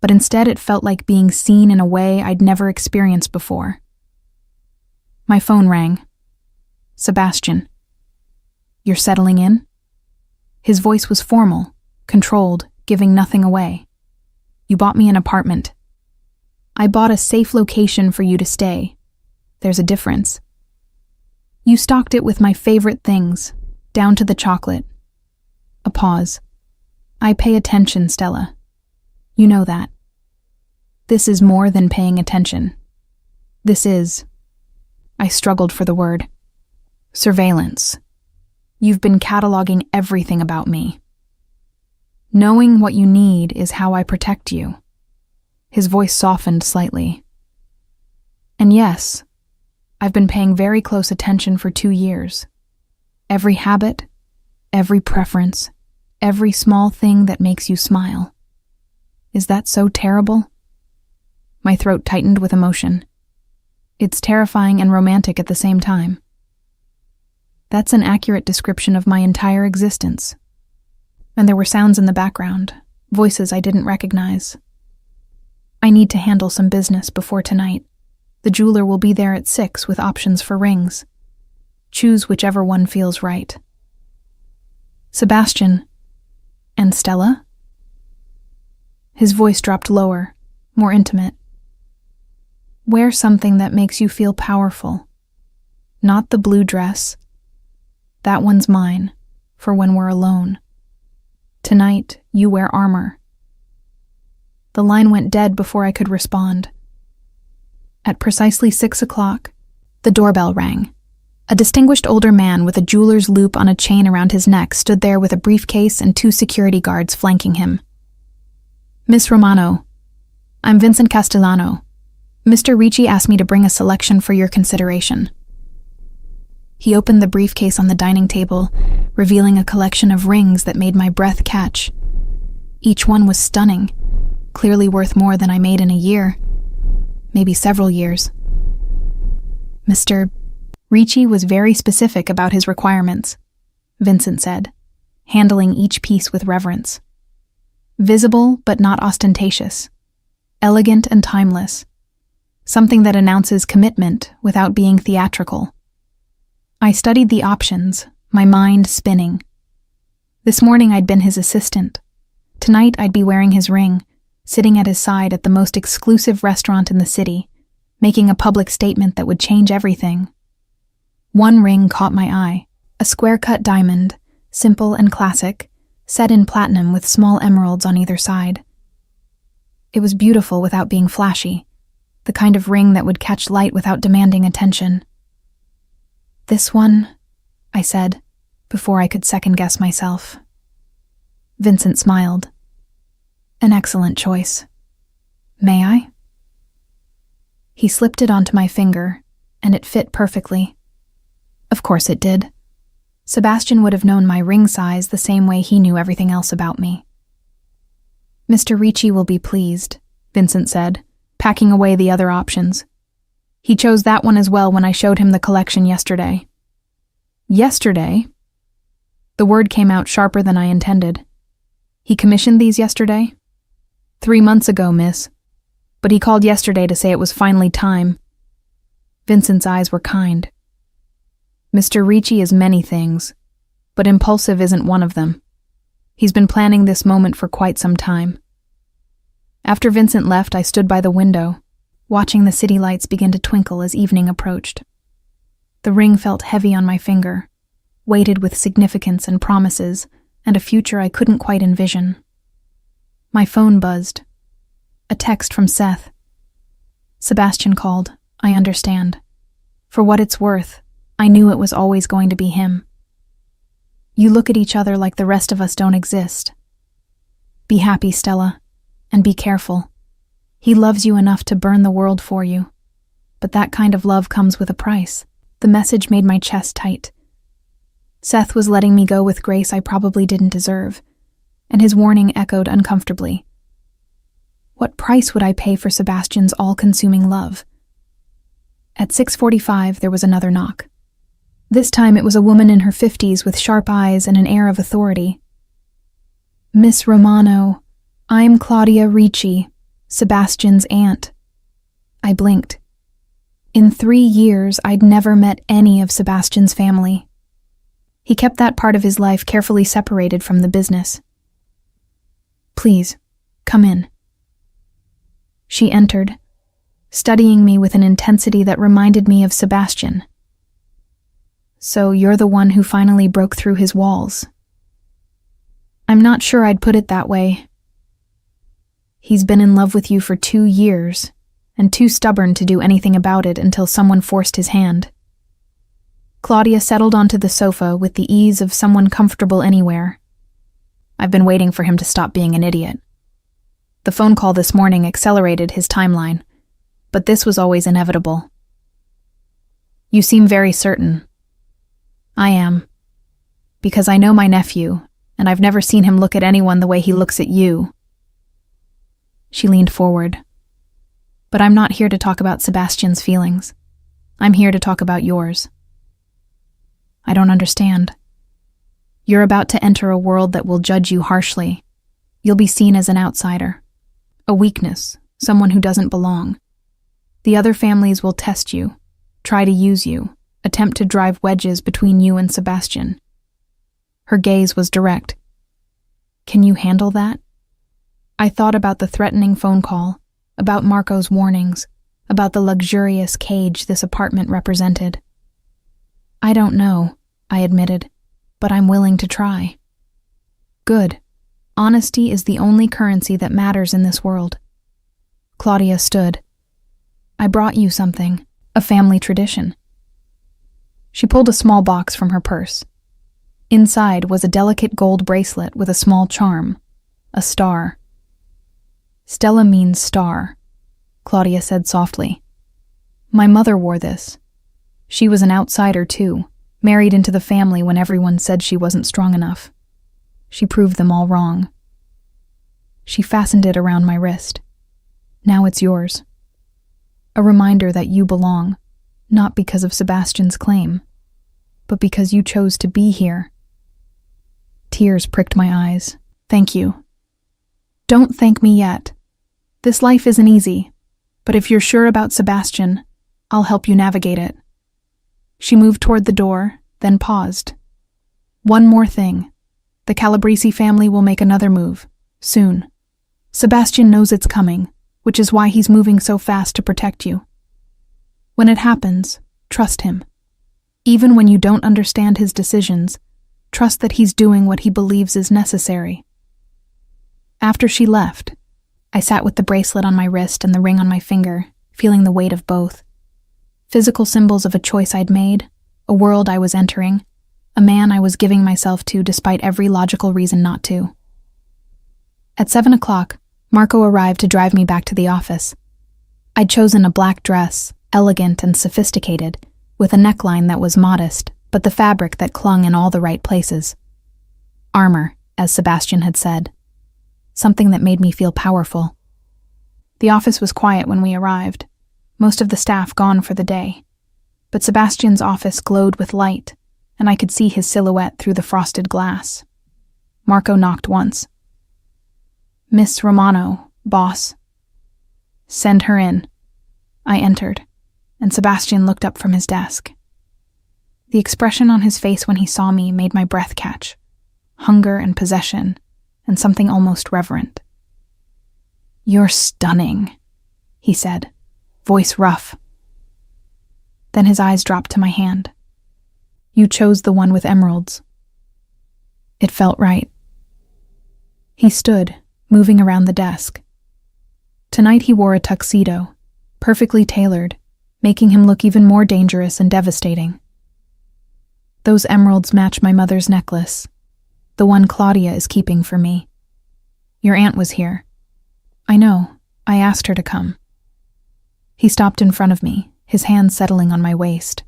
[SPEAKER 1] but instead it felt like being seen in a way I'd never experienced before. My phone rang. "Sebastian." "You're settling in?" His voice was formal, controlled, giving nothing away. "You bought me an apartment. I bought a safe location for you to stay. There's a difference. You stocked it with my favorite things, down to the chocolate." A pause. "I pay attention, Stella. You know that. This is more than paying attention. This is..." I struggled for the word. "Surveillance. You've been cataloging everything about me. Knowing what you need is how I protect you." His voice softened slightly. "And yes, I've been paying very close attention for 2 years. Every habit, every preference, every small thing that makes you smile. Is that so terrible?" My throat tightened with emotion. "It's terrifying and romantic at the same time. That's an accurate description of my entire existence." And there were sounds in the background, voices I didn't recognize. "I need to handle some business before tonight. The jeweler will be there at 6 with options for rings. Choose whichever one feels right." "Sebastian. And Stella?" His voice dropped lower, more intimate. "Wear something that makes you feel powerful. Not the blue dress. That one's mine, for when we're alone. Tonight, you wear armor." The line went dead before I could respond. At precisely 6 o'clock, the doorbell rang. A distinguished older man with a jeweler's loop on a chain around his neck stood there with a briefcase and 2 security guards flanking him. "Miss Romano, I'm Vincent Castellano. Mr. Ricci asked me to bring a selection for your consideration." He opened the briefcase on the dining table, revealing a collection of rings that made my breath catch. Each one was stunning, clearly worth more than I made in a year, maybe several years. "Mr. Ricci was very specific about his requirements," Vincent said, handling each piece with reverence. "Visible but not ostentatious. Elegant and timeless. Something that announces commitment without being theatrical." I studied the options, my mind spinning. This morning I'd been his assistant. Tonight I'd be wearing his ring, sitting at his side at the most exclusive restaurant in the city, making a public statement that would change everything. One ring caught my eye, a square-cut diamond, simple and classic, set in platinum with small emeralds on either side. It was beautiful without being flashy, the kind of ring that would catch light without demanding attention. "This one," I said, before I could second-guess myself. Vincent smiled. "An excellent choice. May I?" He slipped it onto my finger, and it fit perfectly. Of course it did. Sebastian would have known my ring size the same way he knew everything else about me. "Mr. Ricci will be pleased," Vincent said, packing away the other options. "He chose that one as well when I showed him the collection yesterday." "Yesterday?" The word came out sharper than I intended. "He commissioned these yesterday?" 3 months ago, miss. But he called yesterday to say it was finally time." Vincent's eyes were kind. "Mr. Ricci is many things, but impulsive isn't one of them. He's been planning this moment for quite some time." After Vincent left, I stood by the window, watching the city lights begin to twinkle as evening approached. The ring felt heavy on my finger, weighted with significance and promises, and a future I couldn't quite envision. My phone buzzed. A text from Seth. "Sebastian called. I understand. For what it's worth, I knew it was always going to be him. You look at each other like the rest of us don't exist. Be happy, Stella, and be careful. He loves you enough to burn the world for you. But that kind of love comes with a price." The message made my chest tight. Seth was letting me go with grace I probably didn't deserve, and his warning echoed uncomfortably. What price would I pay for Sebastian's all-consuming love? At 6:45, there was another knock. This time it was a woman in her 50s with sharp eyes and an air of authority. "Miss Romano, I'm Claudia Ricci, Sebastian's aunt." I blinked. In 3 years, I'd never met any of Sebastian's family. He kept that part of his life carefully separated from the business. "Please, come in." She entered, studying me with an intensity that reminded me of Sebastian. "So you're the one who finally broke through his walls." "I'm not sure I'd put it that way. He's been in love with you for 2 years, and too stubborn to do anything about it until someone forced his hand." Claudia settled onto the sofa with the ease of someone comfortable anywhere. "I've been waiting for him to stop being an idiot. The phone call this morning accelerated his timeline, but this was always inevitable." "You seem very certain." "I am. Because I know my nephew, and I've never seen him look at anyone the way he looks at you." She leaned forward. "But I'm not here to talk about Sebastian's feelings. I'm here to talk about yours." "I don't understand." "You're about to enter a world that will judge you harshly. You'll be seen as an outsider, a weakness, someone who doesn't belong. The other families will test you, try to use you, attempt to drive wedges between you and Sebastian." Her gaze was direct. "Can you handle that?" I thought about the threatening phone call, about Marco's warnings, about the luxurious cage this apartment represented. "I don't know," I admitted, "but I'm willing to try." "Good. Honesty is the only currency that matters in this world." Claudia stood. "I brought you something, a family tradition." She pulled a small box from her purse. Inside was a delicate gold bracelet with a small charm, a star. "Stella means star," Claudia said softly. "My mother wore this. She was an outsider too, married into the family when everyone said she wasn't strong enough. She proved them all wrong." She fastened it around my wrist. "Now it's yours. A reminder that you belong, not because of Sebastian's claim, but because you chose to be here." Tears pricked my eyes. "Thank you." "Don't thank me yet. This life isn't easy, but if you're sure about Sebastian, I'll help you navigate it." She moved toward the door, then paused. One more thing. The Calabrese family will make another move, soon. Sebastian knows it's coming, which is why he's moving so fast to protect you. When it happens, trust him. Even when you don't understand his decisions, trust that he's doing what he believes is necessary. After she left, I sat with the bracelet on my wrist and the ring on my finger, feeling the weight of both. Physical symbols of a choice I'd made, a world I was entering, a man I was giving myself to despite every logical reason not to. At 7 o'clock, Marco arrived to drive me back to the office. I'd chosen a black dress, elegant and sophisticated, with a neckline that was modest, but the fabric that clung in all the right places. Armor, as Sebastian had said. Something that made me feel powerful. The office was quiet when we arrived, most of the staff gone for the day. But Sebastian's office glowed with light, and I could see his silhouette through the frosted glass. Marco knocked once. "Miss Romano, boss." "Send her in." I entered, and Sebastian looked up from his desk. The expression on his face when he saw me made my breath catch. Hunger and possession, and something almost reverent. "You're stunning," he said, voice rough. Then his eyes dropped to my hand. "You chose the one with emeralds." It felt right. He stood, moving around the desk. Tonight he wore a tuxedo, perfectly tailored, making him look even more dangerous and devastating. "Those emeralds match my mother's necklace, the one Claudia is keeping for me. Your aunt was here." "I know. I asked her to come." He stopped in front of me, his hand settling on my waist.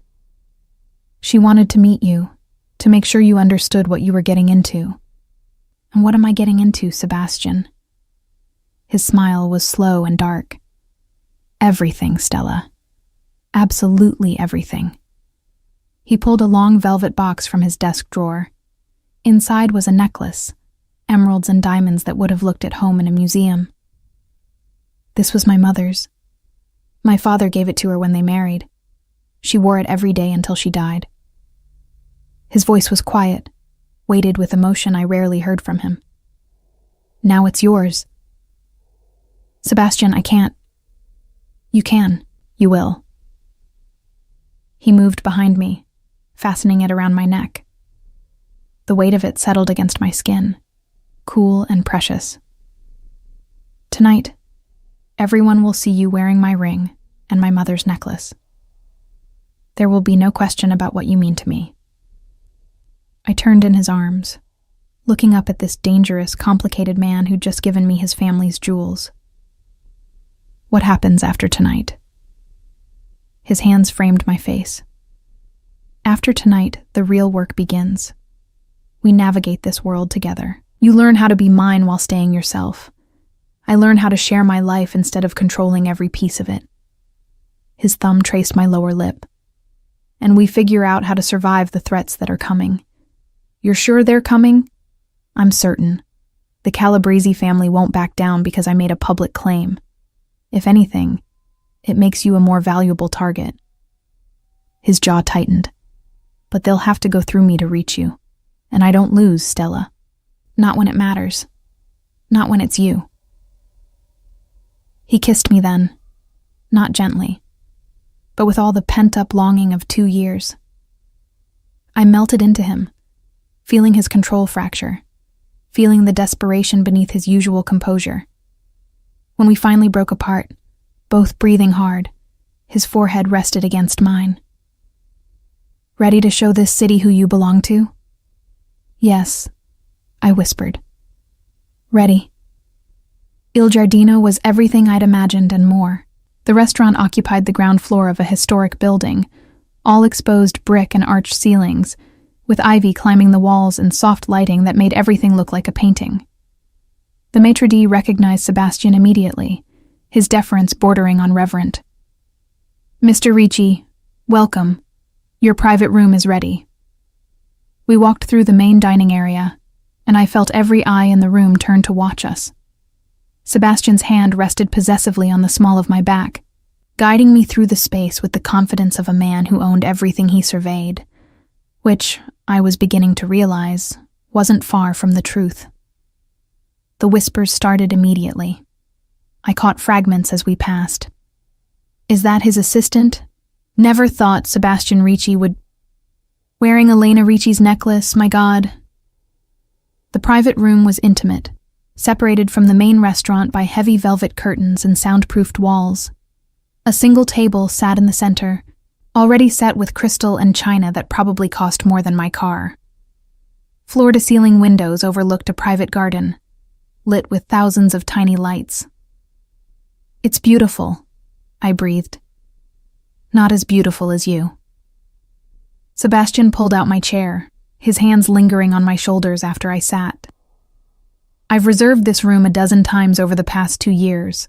[SPEAKER 1] "She wanted to meet you, to make sure you understood what you were getting into." "And what am I getting into, Sebastian?" His smile was slow and dark. "Everything, Stella. Absolutely everything." He pulled a long velvet box from his desk drawer. Inside was a necklace, emeralds and diamonds that would have looked at home in a museum. This was my mother's. My father gave it to her when they married. She wore it every day until she died. His voice was quiet, weighted with emotion I rarely heard from him. "Now it's yours." "Sebastian, I can't." "You can. You will." He moved behind me, fastening it around my neck. The weight of it settled against my skin, cool and precious. "Tonight, everyone will see you wearing my ring and my mother's necklace. There will be no question about what you mean to me." I turned in his arms, looking up at this dangerous, complicated man who'd just given me his family's jewels. "What happens after tonight?" His hands framed my face. "After tonight, the real work begins. We navigate this world together. You learn how to be mine while staying yourself. I learn how to share my life instead of controlling every piece of it." His thumb traced my lower lip. "And we figure out how to survive the threats that are coming. You're sure they're coming?" "I'm certain. The Calabrese family won't back down because I made a public claim. If anything, it makes you a more valuable target." His jaw tightened. "But they'll have to go through me to reach you. And I don't lose, Stella. Not when it matters. Not when it's you." He kissed me then, not gently, but with all the pent-up longing of 2 years. I melted into him, feeling his control fracture, feeling the desperation beneath his usual composure. When we finally broke apart, both breathing hard, his forehead rested against mine. "Ready to show this city who you belong to?" "Yes," I whispered. "Ready." Il Giardino was everything I'd imagined and more. The restaurant occupied the ground floor of a historic building, all exposed brick and arched ceilings, with ivy climbing the walls and soft lighting that made everything look like a painting. The maitre d' recognized Sebastian immediately, his deference bordering on reverent. "Mr. Ricci, welcome. Your private room is ready." We walked through the main dining area, and I felt every eye in the room turn to watch us. Sebastian's hand rested possessively on the small of my back, guiding me through the space with the confidence of a man who owned everything he surveyed, which, I was beginning to realize, wasn't far from the truth. The whispers started immediately. I caught fragments as we passed. Is that his assistant? Never thought Sebastian Ricci would... Wearing Elena Ricci's necklace, my God. The private room was intimate, separated from the main restaurant by heavy velvet curtains and soundproofed walls. A single table sat in the center, already set with crystal and china that probably cost more than my car. Floor-to-ceiling windows overlooked a private garden, lit with thousands of tiny lights. It's beautiful, I breathed. Not as beautiful as you. Sebastian pulled out my chair, his hands lingering on my shoulders after I sat. I've reserved this room a dozen times over the past 2 years,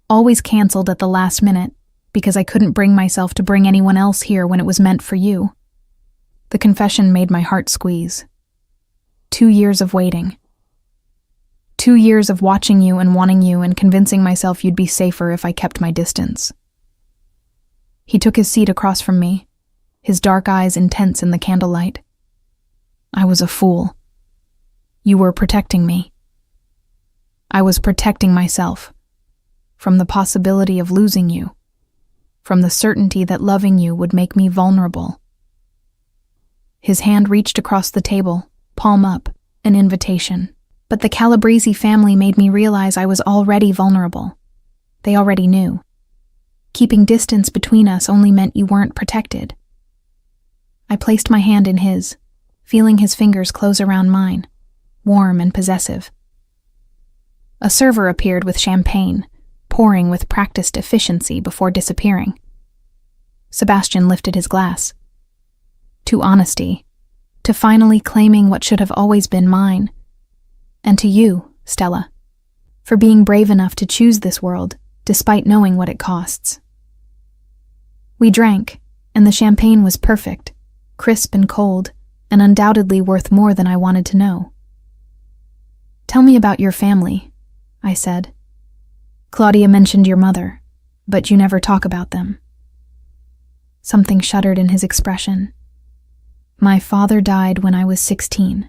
[SPEAKER 1] always canceled at the last minute because I couldn't bring myself to bring anyone else here when it was meant for you. The confession made my heart squeeze. 2 years of waiting. 2 years of watching you and wanting you and convincing myself you'd be safer if I kept my distance. He took his seat across from me, his dark eyes intense in the candlelight. I was a fool. You were protecting me. I was protecting myself from the possibility of losing you, from the certainty that loving you would make me vulnerable. His hand reached across the table, palm up, an invitation. But the Calabrese family made me realize I was already vulnerable. They already knew. Keeping distance between us only meant you weren't protected. I placed my hand in his, feeling his fingers close around mine, warm and possessive. A server appeared with champagne, pouring with practiced efficiency before disappearing. Sebastian lifted his glass. To honesty, to finally claiming what should have always been mine. And to you, Stella, for being brave enough to choose this world, despite knowing what it costs. We drank, and the champagne was perfect, crisp and cold, and undoubtedly worth more than I wanted to know. Tell me about your family, I said. Claudia mentioned your mother, but you never talk about them. Something shuddered in his expression. My father died when I was 16.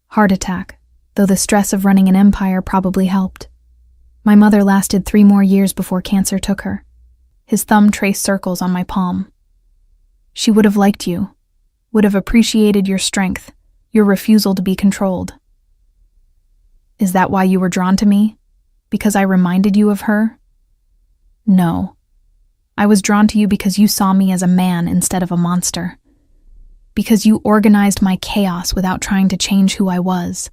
[SPEAKER 1] Heart attack, though the stress of running an empire probably helped. My mother lasted 3 more years before cancer took her. His thumb traced circles on my palm. She would have liked you, would have appreciated your strength, your refusal to be controlled. Is that why you were drawn to me? Because I reminded you of her? No. I was drawn to you because you saw me as a man instead of a monster. Because you organized my chaos without trying to change who I was.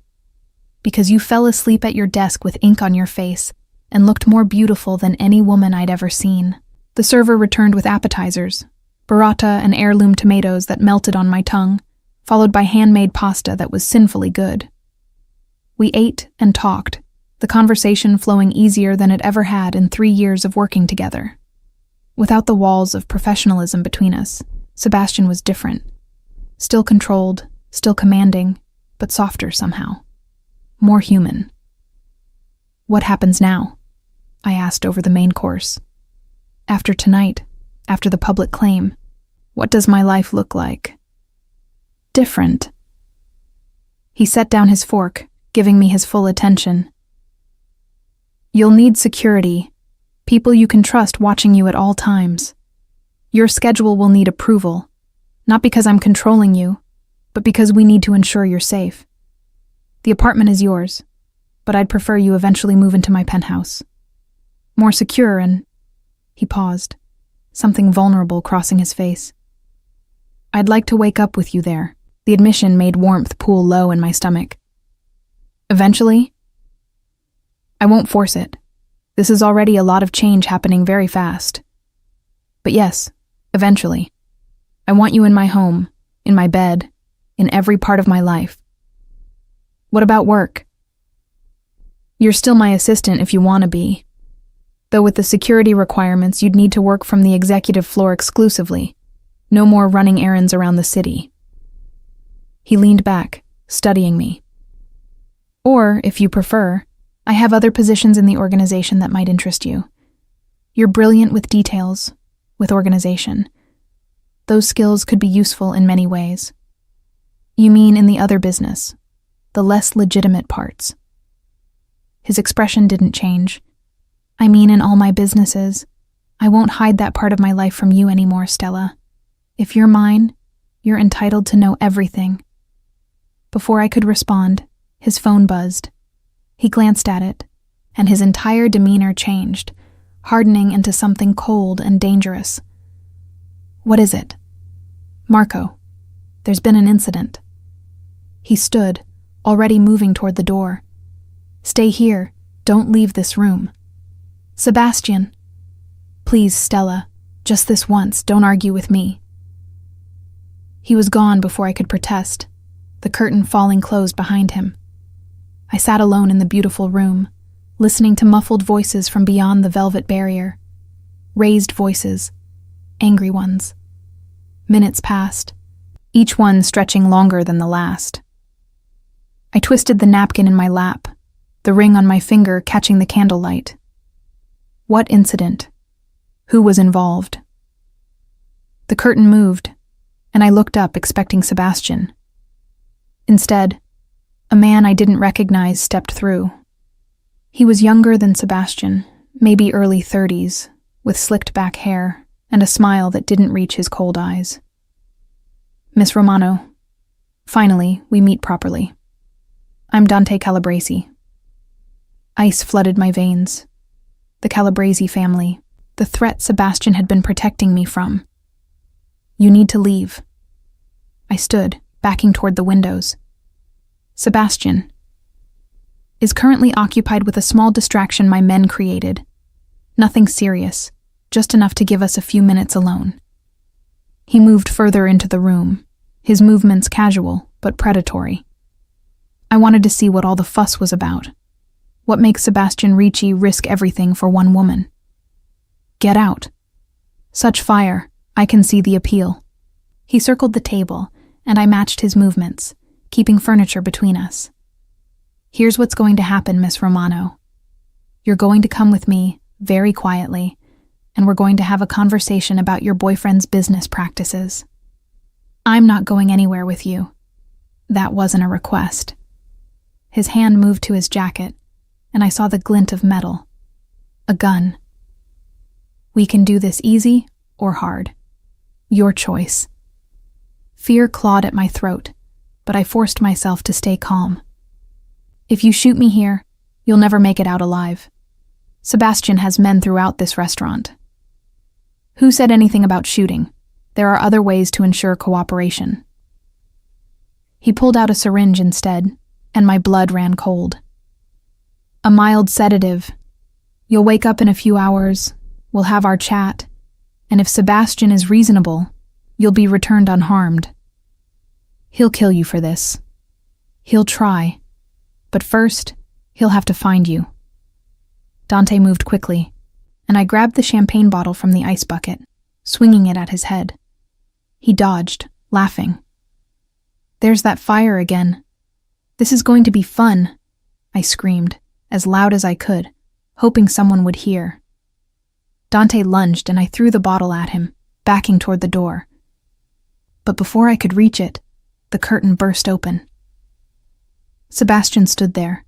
[SPEAKER 1] Because you fell asleep at your desk with ink on your face and looked more beautiful than any woman I'd ever seen. The server returned with appetizers, burrata and heirloom tomatoes that melted on my tongue, followed by handmade pasta that was sinfully good. We ate and talked, the conversation flowing easier than it ever had in 3 years of working together. Without the walls of professionalism between us, Sebastian was different. Still controlled, still commanding, but softer somehow. More human. What happens now? I asked over the main course. After tonight, after the public claim, what does my life look like? Different. He set down his fork, giving me his full attention. You'll need security, people you can trust watching you at all times. Your schedule will need approval, not because I'm controlling you, but because we need to ensure you're safe. The apartment is yours, but I'd prefer you eventually move into my penthouse. More secure and... He paused, something vulnerable crossing his face. I'd like to wake up with you there. The admission made warmth pool low in my stomach. Eventually? I won't force it. This is already a lot of change happening very fast. But yes, eventually. I want you in my home, in my bed, in every part of my life. What about work? You're still my assistant if you want to be. Though with the security requirements, you'd need to work from the executive floor exclusively. No more running errands around the city. He leaned back, studying me. Or, if you prefer, I have other positions in the organization that might interest you. You're brilliant with details, with organization. Those skills could be useful in many ways. You mean in the other business, the less legitimate parts? His expression didn't change. I mean in all my businesses. I won't hide that part of my life from you anymore, Stella. If you're mine, you're entitled to know everything. Before I could respond, his phone buzzed. He glanced at it, and his entire demeanor changed, hardening into something cold and dangerous. What is it? Marco, there's been an incident. He stood, already moving toward the door. Stay here, don't leave this room. Sebastian. Please, Stella, just this once, don't argue with me. He was gone before I could protest, the curtain falling closed behind him. I sat alone in the beautiful room, listening to muffled voices from beyond the velvet barrier. Raised voices, angry ones. Minutes passed, each one stretching longer than the last. I twisted the napkin in my lap, the ring on my finger catching the candlelight. What incident? Who was involved? The curtain moved, and I looked up expecting Sebastian. Instead, a man I didn't recognize stepped through. He was younger than Sebastian, maybe early 30s, with slicked back hair and a smile that didn't reach his cold eyes. Miss Romano, finally, we meet properly. I'm Dante Calabresi. Ice flooded my veins. The Calabresi family, the threat Sebastian had been protecting me from. You need to leave. I stood, backing toward the windows. Sebastian is currently occupied with a small distraction my men created. Nothing serious, just enough to give us a few minutes alone. He moved further into the room, his movements casual but predatory. I wanted to see what all the fuss was about. What makes Sebastian Ricci risk everything for one woman? Get out. Such fire, I can see the appeal. He circled the table, and I matched his movements, keeping furniture between us. Here's what's going to happen, Miss Romano. You're going to come with me, very quietly, and we're going to have a conversation about your boyfriend's business practices. I'm not going anywhere with you. That wasn't a request. His hand moved to his jacket, and I saw the glint of metal. A gun. We can do this easy or hard. Your choice. Fear clawed at my throat, but I forced myself to stay calm. If you shoot me here, you'll never make it out alive. Sebastian has men throughout this restaurant. Who said anything about shooting? There are other ways to ensure cooperation. He pulled out a syringe instead, and my blood ran cold. A mild sedative. You'll wake up in a few hours, we'll have our chat, and if Sebastian is reasonable, you'll be returned unharmed. He'll kill you for this. He'll try. But first, he'll have to find you. Dante moved quickly, and I grabbed the champagne bottle from the ice bucket, swinging it at his head. He dodged, laughing. There's that fire again. This is going to be fun, I screamed, as loud as I could, hoping someone would hear. Dante lunged and I threw the bottle at him, backing toward the door. But before I could reach it, the curtain burst open. Sebastian stood there,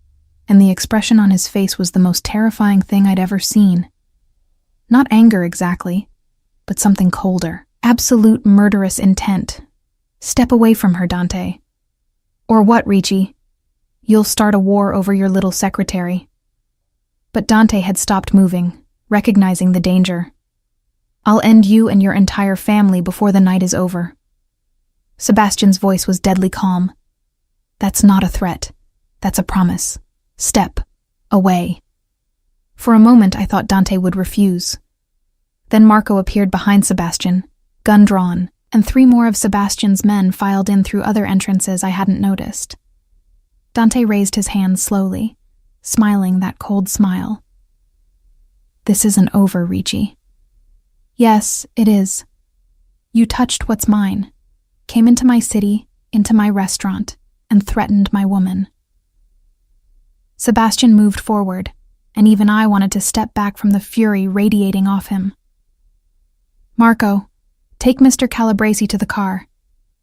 [SPEAKER 1] and the expression on his face was the most terrifying thing I'd ever seen. Not anger exactly, but something colder. Absolute murderous intent. Step away from her, Dante. Or what, Ricci? You'll start a war over your little secretary. But Dante had stopped moving, recognizing the danger. I'll end you and your entire family before the night is over. Sebastian's voice was deadly calm. That's not a threat. That's a promise. Step away. For a moment, I thought Dante would refuse. Then Marco appeared behind Sebastian, gun drawn, and 3 more of Sebastian's men filed in through other entrances I hadn't noticed. Dante raised his hand slowly, smiling that cold smile. This isn't over, Ricci. Yes, it is. You touched what's mine, came into my city, into my restaurant, and threatened my woman. Sebastian moved forward, and even I wanted to step back from the fury radiating off him. Marco, take Mr. Calabresi to the car.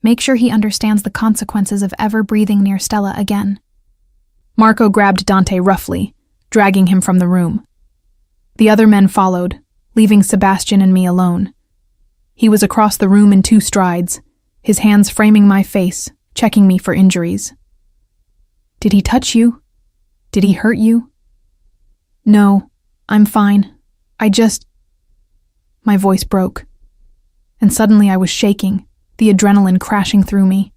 [SPEAKER 1] Make sure he understands the consequences of ever breathing near Stella again. Marco grabbed Dante roughly, dragging him from the room. The other men followed, leaving Sebastian and me alone. He was across the room in 2 strides, his hands framing my face, checking me for injuries. Did he touch you? Did he hurt you? No, I'm fine. My voice broke. And suddenly I was shaking, the adrenaline crashing through me.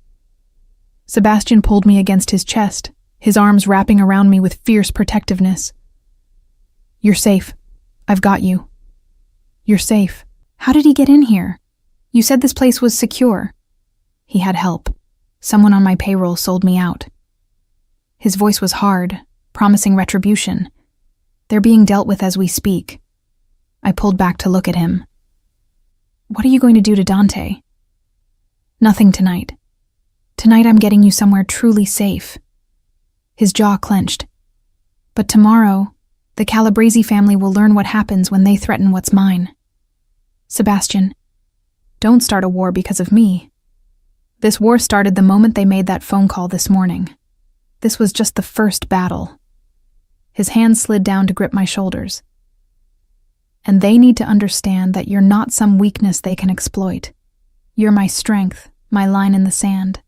[SPEAKER 1] Sebastian pulled me against his chest, his arms wrapping around me with fierce protectiveness. You're safe. I've got you. You're safe. How did he get in here? You said this place was secure. He had help. Someone on my payroll sold me out. His voice was hard, promising retribution. They're being dealt with as we speak. I pulled back to look at him. What are you going to do to Dante? Nothing tonight. Tonight I'm getting you somewhere truly safe. His jaw clenched. But tomorrow, the Calabrese family will learn what happens when they threaten what's mine. Sebastian, don't start a war because of me. This war started the moment they made that phone call this morning. This was just the first battle. His hand slid down to grip my shoulders. And they need to understand that you're not some weakness they can exploit. You're my strength, my line in the sand.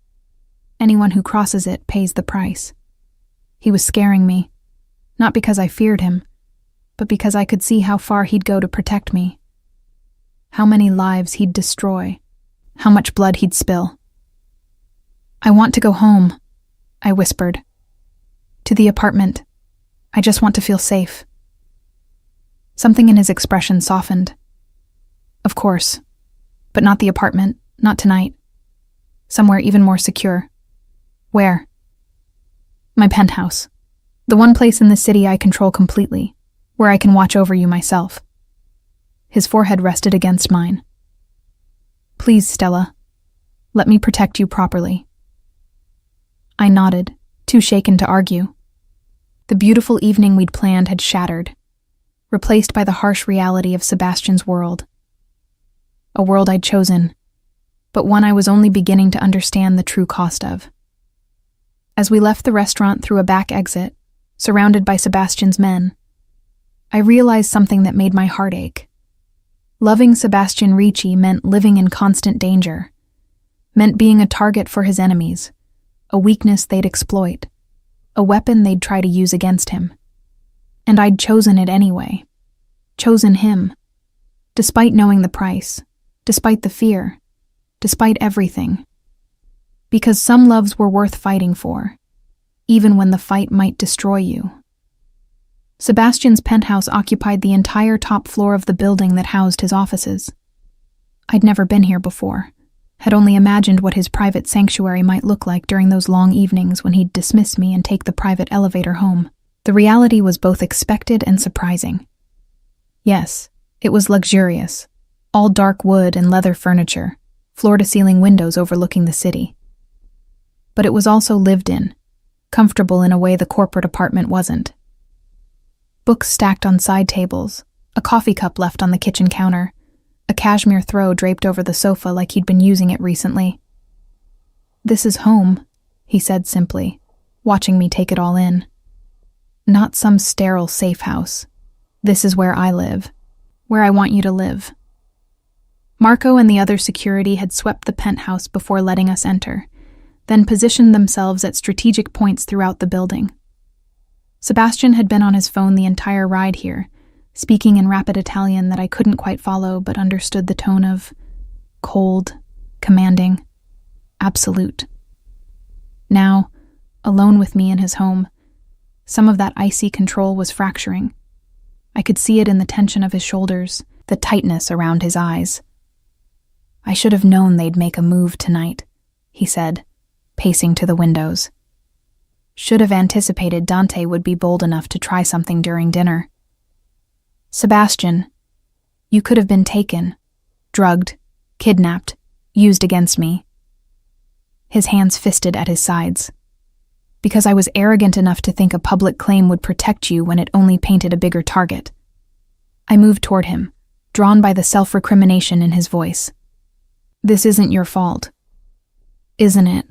[SPEAKER 1] Anyone who crosses it pays the price. He was scaring me, not because I feared him, but because I could see how far he'd go to protect me. How many lives he'd destroy, how much blood he'd spill. I want to go home, I whispered. To the apartment. I just want to feel safe. Something in his expression softened. Of course, but not the apartment, not tonight. Somewhere even more secure. Where? My penthouse. The one place in the city I control completely, where I can watch over you myself. His forehead rested against mine. Please, Stella, let me protect you properly. I nodded, too shaken to argue. The beautiful evening we'd planned had shattered, replaced by the harsh reality of Sebastian's world. A world I'd chosen, but one I was only beginning to understand the true cost of. As we left the restaurant through a back exit, surrounded by Sebastian's men, I realized something that made my heart ache. Loving Sebastian Ricci meant living in constant danger, meant being a target for his enemies, a weakness they'd exploit, a weapon they'd try to use against him. And I'd chosen it anyway. Chosen him. Despite knowing the price, despite the fear, despite everything. Because some loves were worth fighting for, even when the fight might destroy you. Sebastian's penthouse occupied the entire top floor of the building that housed his offices. I'd never been here before, had only imagined what his private sanctuary might look like during those long evenings when he'd dismiss me and take the private elevator home. The reality was both expected and surprising. Yes, it was luxurious, all dark wood and leather furniture, floor-to-ceiling windows overlooking the city. But it was also lived in, comfortable in a way the corporate apartment wasn't. Books stacked on side tables, a coffee cup left on the kitchen counter, a cashmere throw draped over the sofa like he'd been using it recently. This is home, he said simply, watching me take it all in. Not some sterile safe house. This is where I live, where I want you to live. Marco and the other security had swept the penthouse before letting us enter, then positioned themselves at strategic points throughout the building. Sebastian had been on his phone the entire ride here, speaking in rapid Italian that I couldn't quite follow but understood the tone of cold, commanding, absolute. Now, alone with me in his home, some of that icy control was fracturing. I could see it in the tension of his shoulders, the tightness around his eyes. I should have known they'd make a move tonight, he said, pacing to the windows. Should have anticipated Dante would be bold enough to try something during dinner. Sebastian, you could have been taken, drugged, kidnapped, used against me. His hands fisted at his sides. Because I was arrogant enough to think a public claim would protect you when it only painted a bigger target. I moved toward him, drawn by the self-recrimination in his voice. This isn't your fault. isn't it?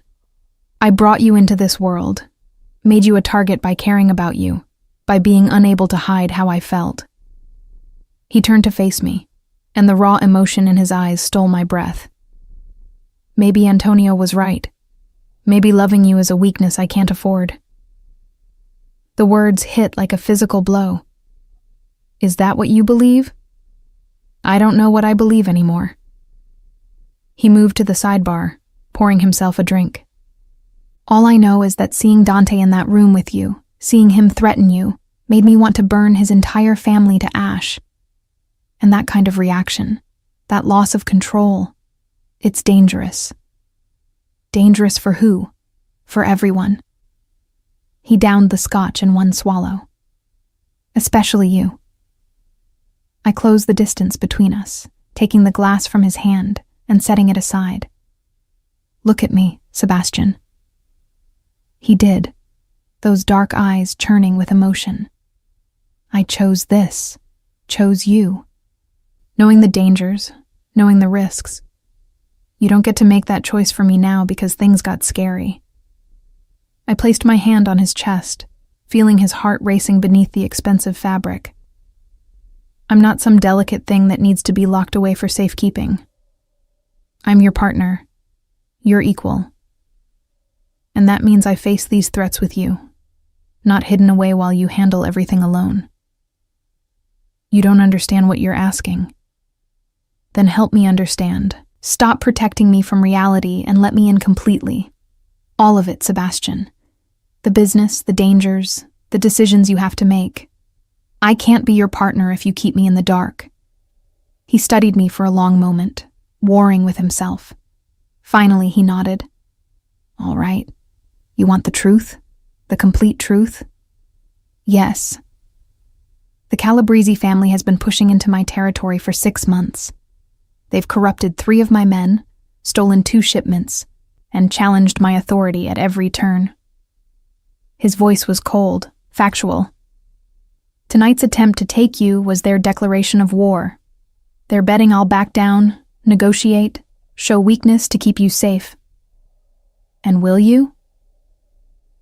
[SPEAKER 1] I brought you into this world, made you a target by caring about you, by being unable to hide how I felt. He turned to face me, and the raw emotion in his eyes stole my breath. Maybe Antonio was right. Maybe loving you is a weakness I can't afford. The words hit like a physical blow. Is that what you believe? I don't know what I believe anymore. He moved to the sidebar, pouring himself a drink. All I know is that seeing Dante in that room with you, seeing him threaten you, made me want to burn his entire family to ash. And that kind of reaction, that loss of control, it's dangerous. Dangerous for who? For everyone. He downed the scotch in one swallow. Especially you. I closed the distance between us, taking the glass from his hand and setting it aside. Look at me, Sebastian. He did, those dark eyes churning with emotion. I chose this, chose you. Knowing the dangers, knowing the risks. You don't get to make that choice for me now because things got scary. I placed my hand on his chest, feeling his heart racing beneath the expensive fabric. I'm not some delicate thing that needs to be locked away for safekeeping. I'm your partner, your equal. And that means I face these threats with you, not hidden away while you handle everything alone. You don't understand what you're asking. Then help me understand. Stop protecting me from reality and let me in completely. All of it, Sebastian. The business, the dangers, the decisions you have to make. I can't be your partner if you keep me in the dark. He studied me for a long moment, warring with himself. Finally, he nodded. All right. You want the truth? The complete truth? Yes. The Calabrese family has been pushing into my territory for 6 months. They've corrupted 3 of my men, stolen 2 shipments, and challenged my authority at every turn. His voice was cold, factual. Tonight's attempt to take you was their declaration of war. They're betting I'll back down, negotiate, show weakness to keep you safe. And will you?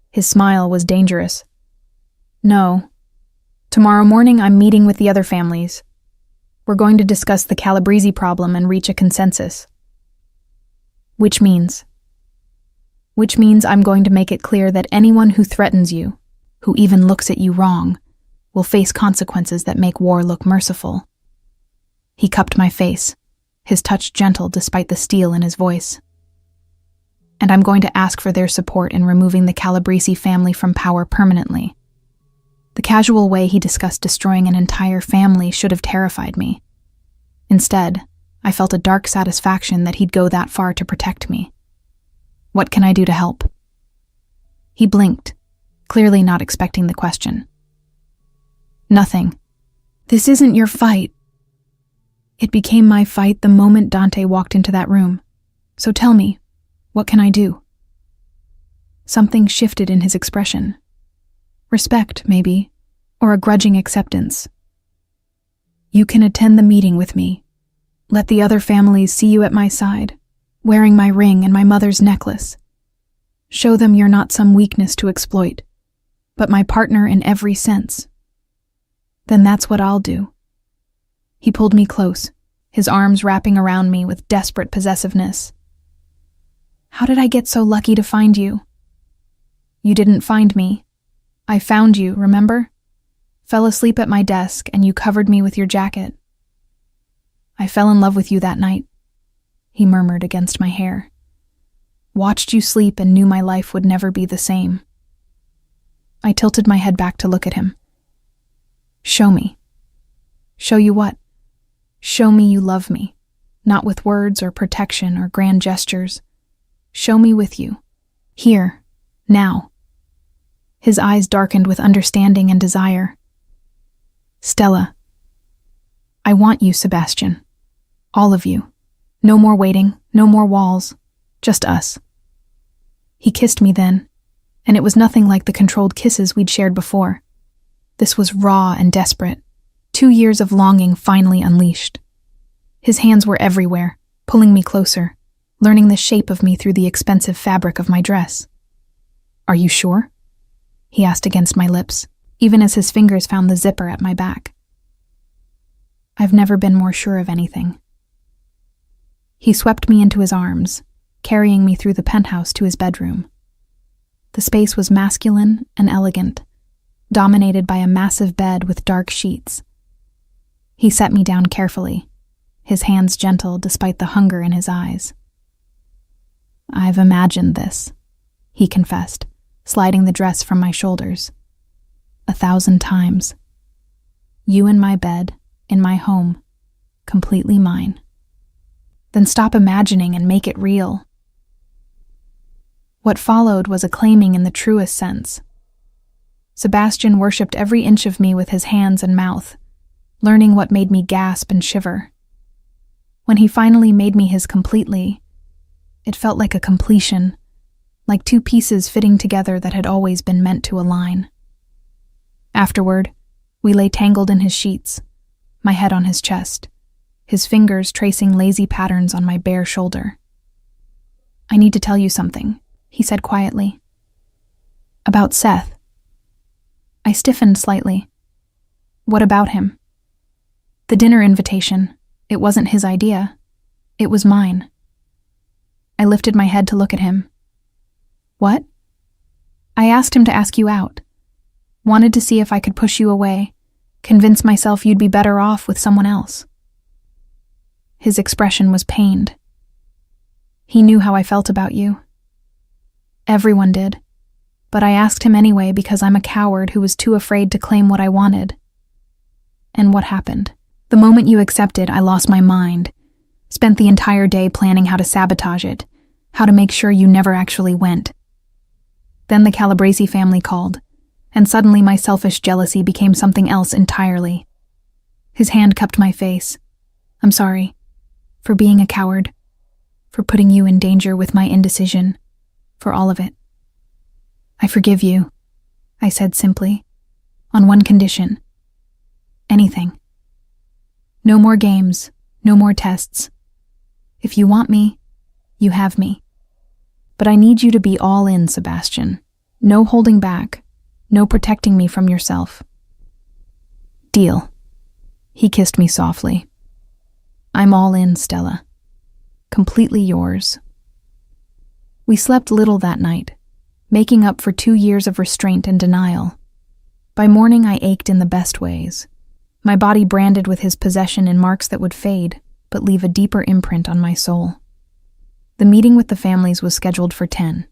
[SPEAKER 1] His smile was dangerous. No. Tomorrow morning I'm meeting with the other families. We're going to discuss the Calabrese problem and reach a consensus. Which means I'm going to make it clear that anyone who threatens you, who even looks at you wrong, will face consequences that make war look merciful. He cupped my face, his touch gentle despite the steel in his voice. And I'm going to ask for their support in removing the Calabrese family from power permanently. The casual way he discussed destroying an entire family should have terrified me. Instead, I felt a dark satisfaction that he'd go that far to protect me. What can I do to help? He blinked, clearly not expecting the question. Nothing. This isn't your fight. It became my fight the moment Dante walked into that room. So tell me, what can I do? Something shifted in his expression. Respect, maybe, or a grudging acceptance. You can attend the meeting with me. Let the other families see you at my side, wearing my ring and my mother's necklace. Show them you're not some weakness to exploit, but my partner in every sense. Then that's what I'll do. He pulled me close, his arms wrapping around me with desperate possessiveness. How did I get so lucky to find you? You didn't find me. I found you, remember? Fell asleep at my desk and you covered me with your jacket. I fell in love with you that night, he murmured against my hair. Watched you sleep and knew my life would never be the same. I tilted my head back to look at him. Show me. Show you what? Show me you love me, not with words or protection or grand gestures. Show me with you. Here, now. His eyes darkened with understanding and desire. Stella. I want you, Sebastian. All of you. No more waiting, no more walls. Just us. He kissed me then, and it was nothing like the controlled kisses we'd shared before. This was raw and desperate. 2 years of longing finally unleashed. His hands were everywhere, pulling me closer, learning the shape of me through the expensive fabric of my dress. "Are you sure?" he asked against my lips, even as his fingers found the zipper at my back. "I've never been more sure of anything." He swept me into his arms, carrying me through the penthouse to his bedroom. The space was masculine and elegant, dominated by a massive bed with dark sheets. He set me down carefully, his hands gentle despite the hunger in his eyes. "I've imagined this," he confessed, sliding the dress from my shoulders. 1,000 times. You in my bed, in my home, completely mine. Then stop imagining and make it real. What followed was acclaiming in the truest sense. Sebastian worshipped every inch of me with his hands and mouth, learning what made me gasp and shiver. When he finally made me his completely, it felt like a completion, like two pieces fitting together that had always been meant to align. Afterward, we lay tangled in his sheets, my head on his chest, his fingers tracing lazy patterns on my bare shoulder. "I need to tell you something," he said quietly. "About Seth." I stiffened slightly. "What about him?" "The dinner invitation. It wasn't his idea. It was mine." I lifted my head to look at him. "What?" "I asked him to ask you out. Wanted to see if I could push you away, convince myself you'd be better off with someone else." His expression was pained. "He knew how I felt about you." "Everyone did. But I asked him anyway because I'm a coward who was too afraid to claim what I wanted." "And what happened?" "The moment you accepted, I lost my mind. Spent the entire day planning how to sabotage it, how to make sure you never actually went. Then the Calabresi family called, and suddenly my selfish jealousy became something else entirely." His hand cupped my face. "I'm sorry. For being a coward. For putting you in danger with my indecision. For all of it." "I forgive you," I said simply. "On one condition." "Anything." "No more games. No more tests. If you want me, you have me. But I need you to be all in, Sebastian. No holding back. No protecting me from yourself." "Deal." He kissed me softly. "I'm all in, Stella. Completely yours." We slept little that night, making up for 2 years of restraint and denial. By morning I ached in the best ways, my body branded with his possession in marks that would fade, but leave a deeper imprint on my soul. The meeting with the families was scheduled for 10.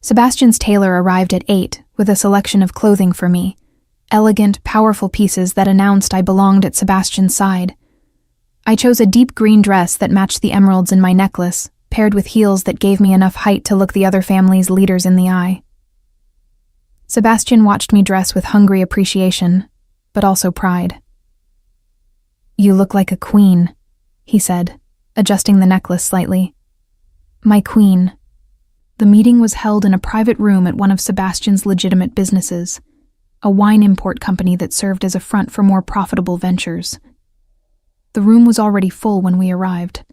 [SPEAKER 1] Sebastian's tailor arrived at 8 with a selection of clothing for me, elegant, powerful pieces that announced I belonged at Sebastian's side. I chose a deep green dress that matched the emeralds in my necklace, paired with heels that gave me enough height to look the other family's leaders in the eye. Sebastian watched me dress with hungry appreciation, but also pride. "You look like a queen," he said, adjusting the necklace slightly. "My queen." The meeting was held in a private room at one of Sebastian's legitimate businesses, a wine import company that served as a front for more profitable ventures. The room was already full when we arrived,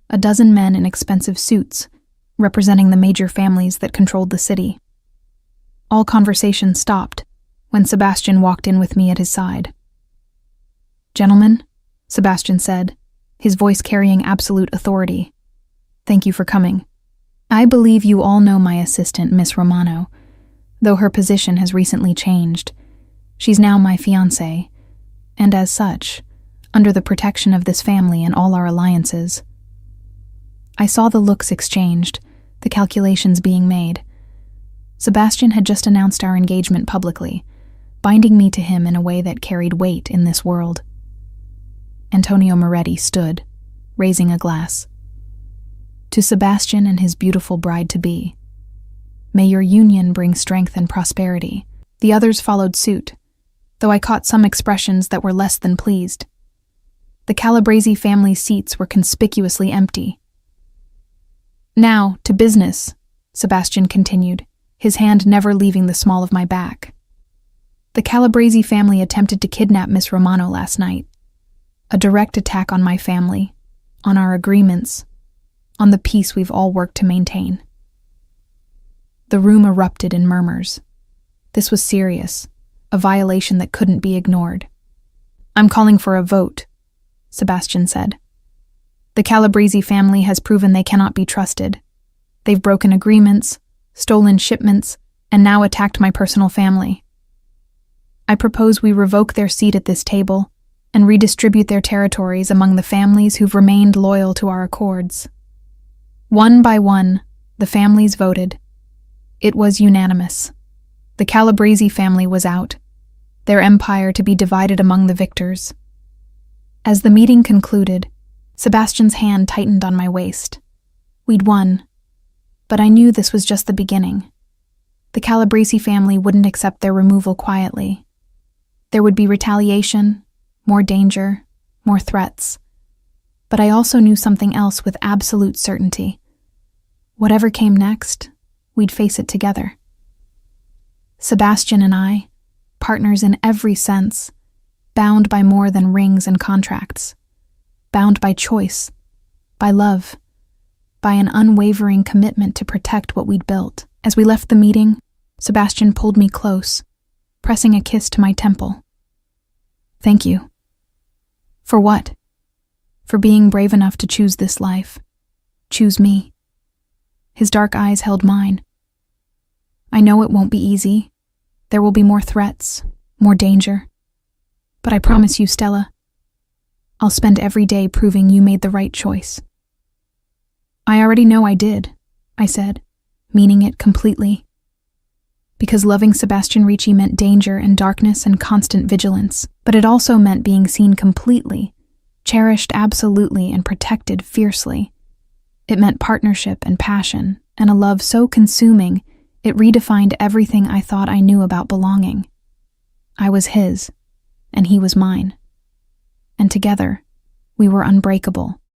[SPEAKER 1] a dozen men in expensive suits, representing the major families that controlled the city. All conversation stopped when Sebastian walked in with me at his side. "Gentlemen," Sebastian said, his voice carrying absolute authority, "thank you for coming. I believe you all know my assistant, Miss Romano, though her position has recently changed. She's now my fiancée, and as such, under the protection of this family and all our alliances." I saw the looks exchanged, the calculations being made. Sebastian had just announced our engagement publicly, binding me to him in a way that carried weight in this world. Antonio Moretti stood, raising a glass. "To Sebastian and his beautiful bride-to-be. May your union bring strength and prosperity." The others followed suit, though I caught some expressions that were less than pleased. The Calabresi family seats were conspicuously empty. "Now, to business," Sebastian continued, his hand never leaving the small of my back. "The Calabresi family attempted to kidnap Miss Romano last night. A direct attack on my family, on our agreements, on the peace we've all worked to maintain. The room erupted in murmurs. This was serious, a violation that couldn't be ignored. "I'm calling for a vote," Sebastian said. "The Calabrese family has proven they cannot be trusted. They've broken agreements, stolen shipments, and now attacked my personal family. I propose we revoke their seat at this table and redistribute their territories among the families who've remained loyal to our accords." One by one, the families voted. It was unanimous. The Calabrese family was out, their empire to be divided among the victors. As the meeting concluded, Sebastian's hand tightened on my waist. We'd won, but I knew this was just the beginning. The Calabrese family wouldn't accept their removal quietly. There would be retaliation, more danger, more threats. But I also knew something else with absolute certainty. Whatever came next, we'd face it together. Sebastian and I, partners in every sense, bound by more than rings and contracts, bound by choice, by love, by an unwavering commitment to protect what we'd built. As we left the meeting, Sebastian pulled me close, pressing a kiss to my temple. "Thank you." "For what?" "For being brave enough to choose this life. Choose me." His dark eyes held mine. "I know it won't be easy. There will be more threats, more danger. But I promise you, Stella, I'll spend every day proving you made the right choice." "I already know I did," I said, meaning it completely. Because loving Sebastian Ricci meant danger and darkness and constant vigilance, but it also meant being seen completely, cherished absolutely, and protected fiercely. It meant partnership and passion, and a love so consuming it redefined everything I thought I knew about belonging. I was his, and he was mine. And together, we were unbreakable.